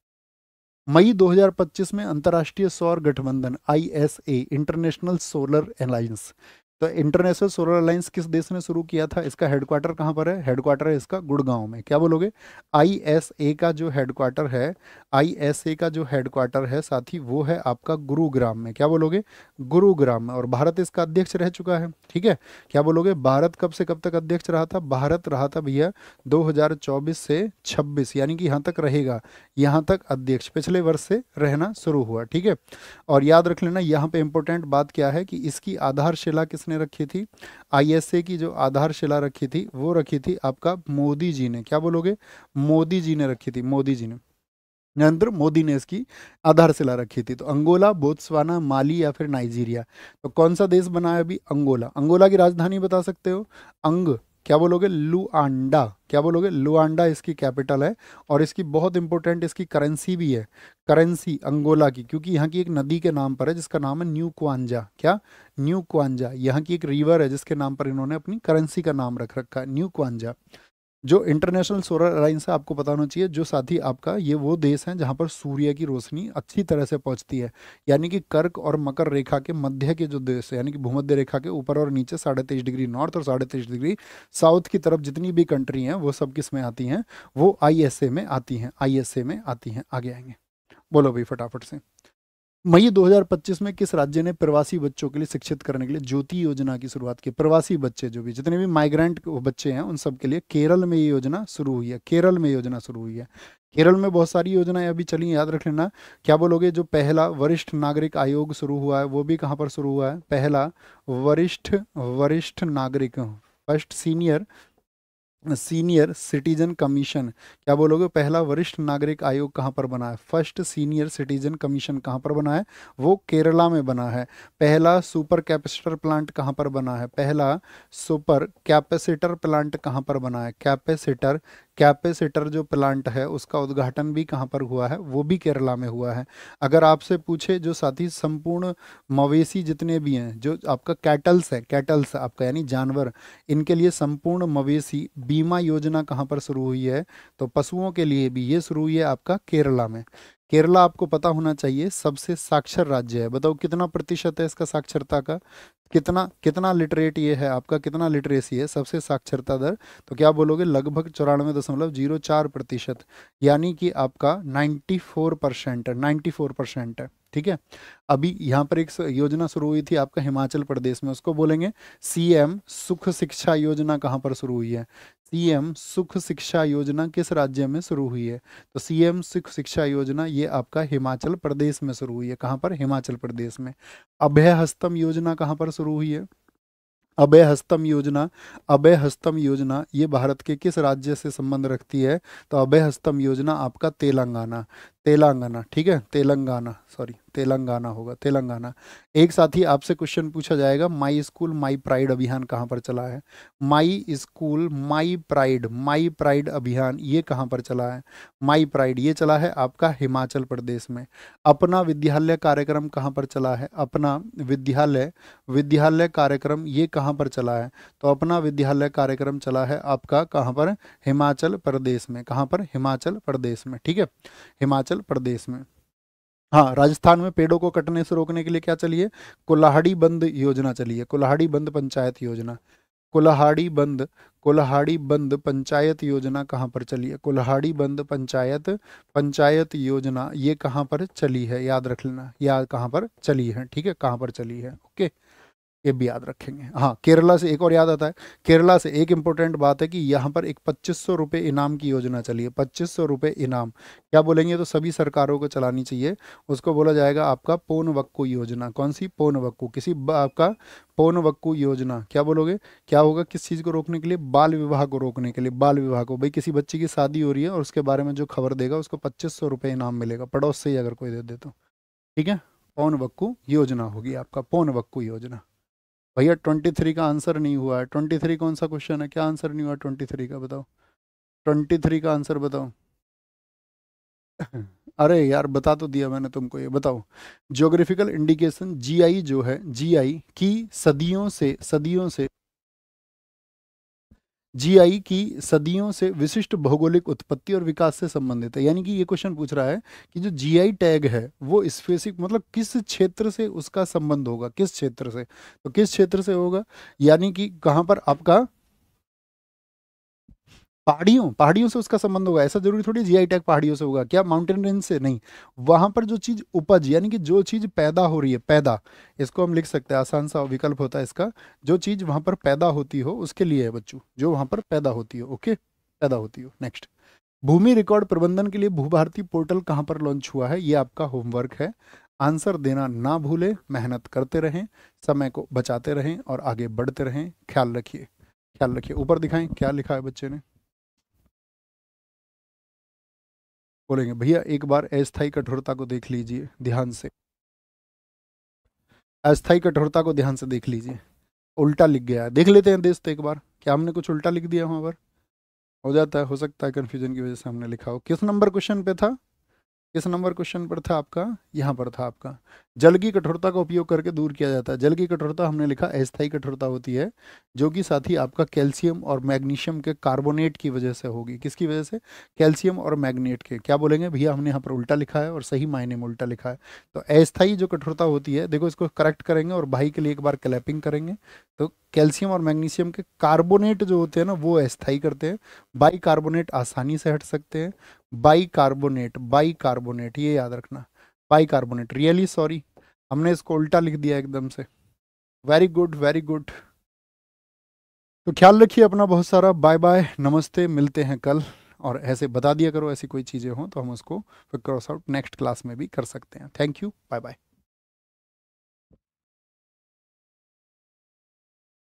मई 2025 में अंतर्राष्ट्रीय सौर गठबंधन आईएसए, इंटरनेशनल सोलर अलायंस, तो इंटरनेशनल सोलर अलायंस किस देश ने शुरू किया था? इसका हेडक्वार्टर कहाँ पर है? हेडक्वार्टर है इसका गुड़गांव में। क्या बोलोगे? आईएसए का जो हेडक्वार्टर है, आईएसए का जो हेडक्वार्टर है साथी, वो है आपका गुरुग्राम में। क्या बोलोगे? गुरुग्राम में। और भारत इसका अध्यक्ष रह चुका है, ठीक है। क्या बोलोगे? भारत कब से कब तक अध्यक्ष रहा था? भारत रहा था भैया 2024 से 26, यानी कि यहाँ तक रहेगा, यहाँ तक अध्यक्ष पिछले वर्ष से रहना शुरू हुआ, ठीक है। और याद रख लेना, यहाँ पे इंपॉर्टेंट बात क्या है कि इसकी आधारशिला किसने रखी थी? आईएसए की जो आधारशिला रखी थी वो रखी थी आपका मोदी जी ने। क्या बोलोगे? मोदी जी ने रखी थी, मोदी जी ने, नरेंद्र मोदी ने इसकी आधारशिला रखी थी। तो अंगोला, बोत्सवाना, माली या फिर नाइजीरिया, तो कौन सा देश बना है अभी? अंगोला। अंगोला की राजधानी बता सकते हो? अंग, क्या बोलोगे? लुआंडा। क्या बोलोगे? लुआंडा इसकी कैपिटल है। और इसकी बहुत इंपॉर्टेंट इसकी करेंसी भी है, करेंसी अंगोला की, क्योंकि यहाँ की एक नदी के नाम पर है जिसका नाम है न्यू क्वांजा। क्या? New kwanza. यहाँ की एक रिवर है जिसके नाम पर इन्होंने अपनी करेंसी का नाम रख रखा है, न्यू क्वांजा। जो इंटरनेशनल सोलर अलायंस है, आपको पता होना चाहिए, जो साथी आपका ये वो देश हैं जहाँ पर सूर्य की रोशनी अच्छी तरह से पहुँचती है। यानी कि कर्क और मकर रेखा के मध्य के जो देश है, यानी कि भूमध्य रेखा के ऊपर और नीचे 23.5 डिग्री नॉर्थ और 23.5 डिग्री साउथ की तरफ जितनी भी कंट्री हैं वो सब किस में आती हैं? वो आईएसए में आती हैं, आईएसए में आती हैं। आगे आएंगे, बोलो भाई फटाफट से। मई 2025 में किस राज्य ने प्रवासी बच्चों के लिए शिक्षित करने के लिए ज्योति योजना की शुरुआत की? प्रवासी बच्चे जो भी जितने भी माइग्रेंट बच्चे हैं उन सब के लिए केरल में ये योजना शुरू हुई है, केरल में योजना शुरू हुई है। केरल में बहुत सारी योजनाएं अभी चली हैं, याद रख लेना। क्या बोलोगे? जो पहला वरिष्ठ नागरिक आयोग शुरू हुआ है वो भी कहाँ पर शुरू हुआ है? पहला वरिष्ठ वरिष्ठ नागरिक, first senior senior citizen commission. क्या बोलोगे? पहला वरिष्ठ नागरिक आयोग कहाँ पर बना है? फर्स्ट सीनियर सिटीजन कमीशन कहाँ पर बना है? वो केरला में बना है। पहला सुपर कैपेसिटर प्लांट कहाँ पर बना है? पहला सुपर कैपेसिटर प्लांट कहाँ पर बना है? कैपेसिटर कैपेसिटर जो प्लांट है उसका उद्घाटन भी कहाँ पर हुआ है, वो भी केरला में हुआ है। अगर आपसे पूछे जो साथी संपूर्ण मवेशी जितने भी हैं, जो आपका कैटल्स है, कैटल्स आपका यानी जानवर, इनके लिए संपूर्ण मवेशी बीमा योजना कहाँ पर शुरू हुई है, तो पशुओं के लिए भी ये शुरू हुई है आपका केरला में। केरला आपको पता होना चाहिए सबसे साक्षर राज्य है। बताओ कितना प्रतिशत है इसका साक्षरता का, कितना कितना लिटरेट ये है आपका, कितना लिटरेसी है, सबसे साक्षरता दर, तो क्या बोलोगे, लगभग 94.04%, यानी कि आपका 94% है, 94% है। ठीक है। अभी यहाँ पर एक योजना शुरू हुई थी आपका हिमाचल प्रदेश में, उसको बोलेंगे सीएम सुख शिक्षा योजना। कहाँ पर शुरू हुई है, सीएम सुख शिक्षा योजना किस राज्य में शुरू हुई है, तो सीएम सुख शिक्षा योजना ये आपका हिमाचल प्रदेश में शुरू हुई है। कहाँ पर, हिमाचल प्रदेश में। अभय हस्तम योजना कहाँ पर शुरू हुई है, अभय हस्तम योजना, अभय हस्तम योजना ये भारत के किस राज्य से संबंध रखती है, तो अभय हस्तम योजना आपका तेलंगाना, तेलंगाना, ठीक है, तेलंगाना, सॉरी तेलंगाना होगा, तेलंगाना। एक साथ ही आपसे क्वेश्चन पूछा जाएगा, माई स्कूल माई प्राइड अभियान कहाँ पर चला है, my school my pride, my pride अभियान ये कहाँ पर चला है, माई प्राइड ये चला है आपका हिमाचल प्रदेश में। अपना विद्यालय कार्यक्रम कहाँ पर चला है, अपना विद्यालय, विद्यालय कार्यक्रम ये कहाँ पर चला है, तो अपना विद्यालय कार्यक्रम चला है आपका कहाँ पर, हिमाचल प्रदेश में। कहाँ पर, हिमाचल प्रदेश में, ठीक है, हिमाचल प्रदेश में। हाँ, राजस्थान में पेड़ों को कटने से रोकने के लिए क्या चली है, कुल्हाड़ी बंद योजना चली है, कुल्हाड़ी बंद पंचायत योजना, कुल्हाड़ी बंद, कुल्हाड़ी बंद पंचायत योजना कहाँ पर चली है, कुल्हाड़ी बंद पंचायत, पंचायत योजना ये कहाँ पर चली है, याद रख लेना, या कहाँ पर चली है, ठीक है, कहाँ पर चली है, ओके, ये भी याद रखेंगे। हाँ, केरला से एक और याद आता है, केरला से एक इम्पोर्टेंट बात है कि यहाँ पर एक 2500 रुपये इनाम की योजना चली है, 2500 रुपये इनाम। क्या बोलेंगे, तो सभी सरकारों को चलानी चाहिए, उसको बोला जाएगा आपका पोनवक्कू योजना। कौन सी, पोनवक्कू, किसी आपका पोनवक्कू योजना, क्या बोलोगे, क्या होगा, किस चीज़ को रोकने के लिए, बाल विवाह को रोकने के लिए, बाल विवाह को, भाई किसी बच्ची की शादी हो रही है और उसके बारे में जो खबर देगा उसको 2500 रुपये इनाम मिलेगा, पड़ोस से ही अगर कोई दे दे तो, ठीक है, पोनवक्कू योजना होगी आपका, पोनवक्कू योजना। भैया 23 का आंसर नहीं हुआ है, 23 कौन सा क्वेश्चन है, क्या आंसर नहीं हुआ 23 का, बताओ 23 का आंसर बताओ। अरे यार बता तो दिया मैंने तुमको, ये बताओ, ज्योग्राफिकल इंडिकेशन जीआई जो है, जीआई की सदियों से, सदियों से, जीआई की सदियों से विशिष्ट भौगोलिक उत्पत्ति और विकास से संबंधित है। यानी कि ये क्वेश्चन पूछ रहा है कि जो जीआई टैग है वो स्पेसिफिक, मतलब किस क्षेत्र से उसका संबंध होगा, किस क्षेत्र से, तो किस क्षेत्र से होगा, यानी कि कहाँ पर आपका, पहाड़ियों, पहाड़ियों से उसका संबंध होगा, ऐसा जरूरी थोड़ी जीआई टैग पहाड़ियों से होगा, क्या माउंटेन रेंज से नहीं, वहां पर जो चीज उपज, यानी कि जो चीज पैदा हो रही है, पैदा, इसको हम लिख सकते हैं, आसान सा विकल्प होता है इसका, जो चीज वहां पर पैदा होती हो उसके लिए है बच्चों, जो वहां पर पैदा होती हो, ओके, पैदा होती हो। नेक्स्ट, भूमि रिकॉर्ड प्रबंधन के लिए भूभारती पोर्टल कहाँ पर लॉन्च हुआ है, ये आपका होमवर्क है, आंसर देना ना भूले, मेहनत करते रहें, समय को बचाते रहें और आगे बढ़ते रहें, ख्याल रखिए, ख्याल रखिए। ऊपर दिखाएं क्या लिखा है बच्चे ने, बोलेंगे भैया एक बार अस्थायी कठोरता को देख लीजिए ध्यान से, अस्थायी कठोरता को ध्यान से देख लीजिए, उल्टा लिख गया है, देख लेते हैं देश तो एक बार, क्या हमने कुछ उल्टा लिख दिया वहां पर, हो जाता है, हो सकता है कंफ्यूजन की वजह से हमने लिखा हो। किस नंबर क्वेश्चन पे था, किस नंबर क्वेश्चन पर था आपका, यहाँ पर था आपका, जल की कठोरता का उपयोग करके दूर किया जाता है। जल की कठोरता हमने लिखा अस्थायी कठोरता होती है, जो कि साथ ही आपका कैल्शियम और मैग्नीशियम के कार्बोनेट की वजह से होगी, किसकी वजह से, कैल्शियम और मैग्नेट के। क्या बोलेंगे भैया, हमने यहाँ पर उल्टा लिखा है और सही मायने में उल्टा लिखा है। तो अस्थायी जो कठोरता होती है, देखो इसको करेक्ट करेंगे और भाई के लिए एक बार क्लैपिंग करेंगे, तो कैल्शियम और मैग्नीशियम के कार्बोनेट जो होते हैं ना वो अस्थायी करते हैं, बाई कार्बोनेट आसानी से हट सकते हैं, बाई कार्बोनेट, बाई कार्बोनेट ये याद रखना, बाई कार्बोनेट, रियली सॉरी हमने इसको उल्टा लिख दिया एकदम से, वेरी गुड वेरी गुड। तो ख्याल रखिए अपना बहुत सारा, बाय बाय, नमस्ते, मिलते हैं कल, और ऐसे बता दिया करो ऐसी कोई चीज़ें हों तो हम उसको फिर क्रॉस आउट नेक्स्ट क्लास में भी कर सकते हैं। Thank you, bye bye.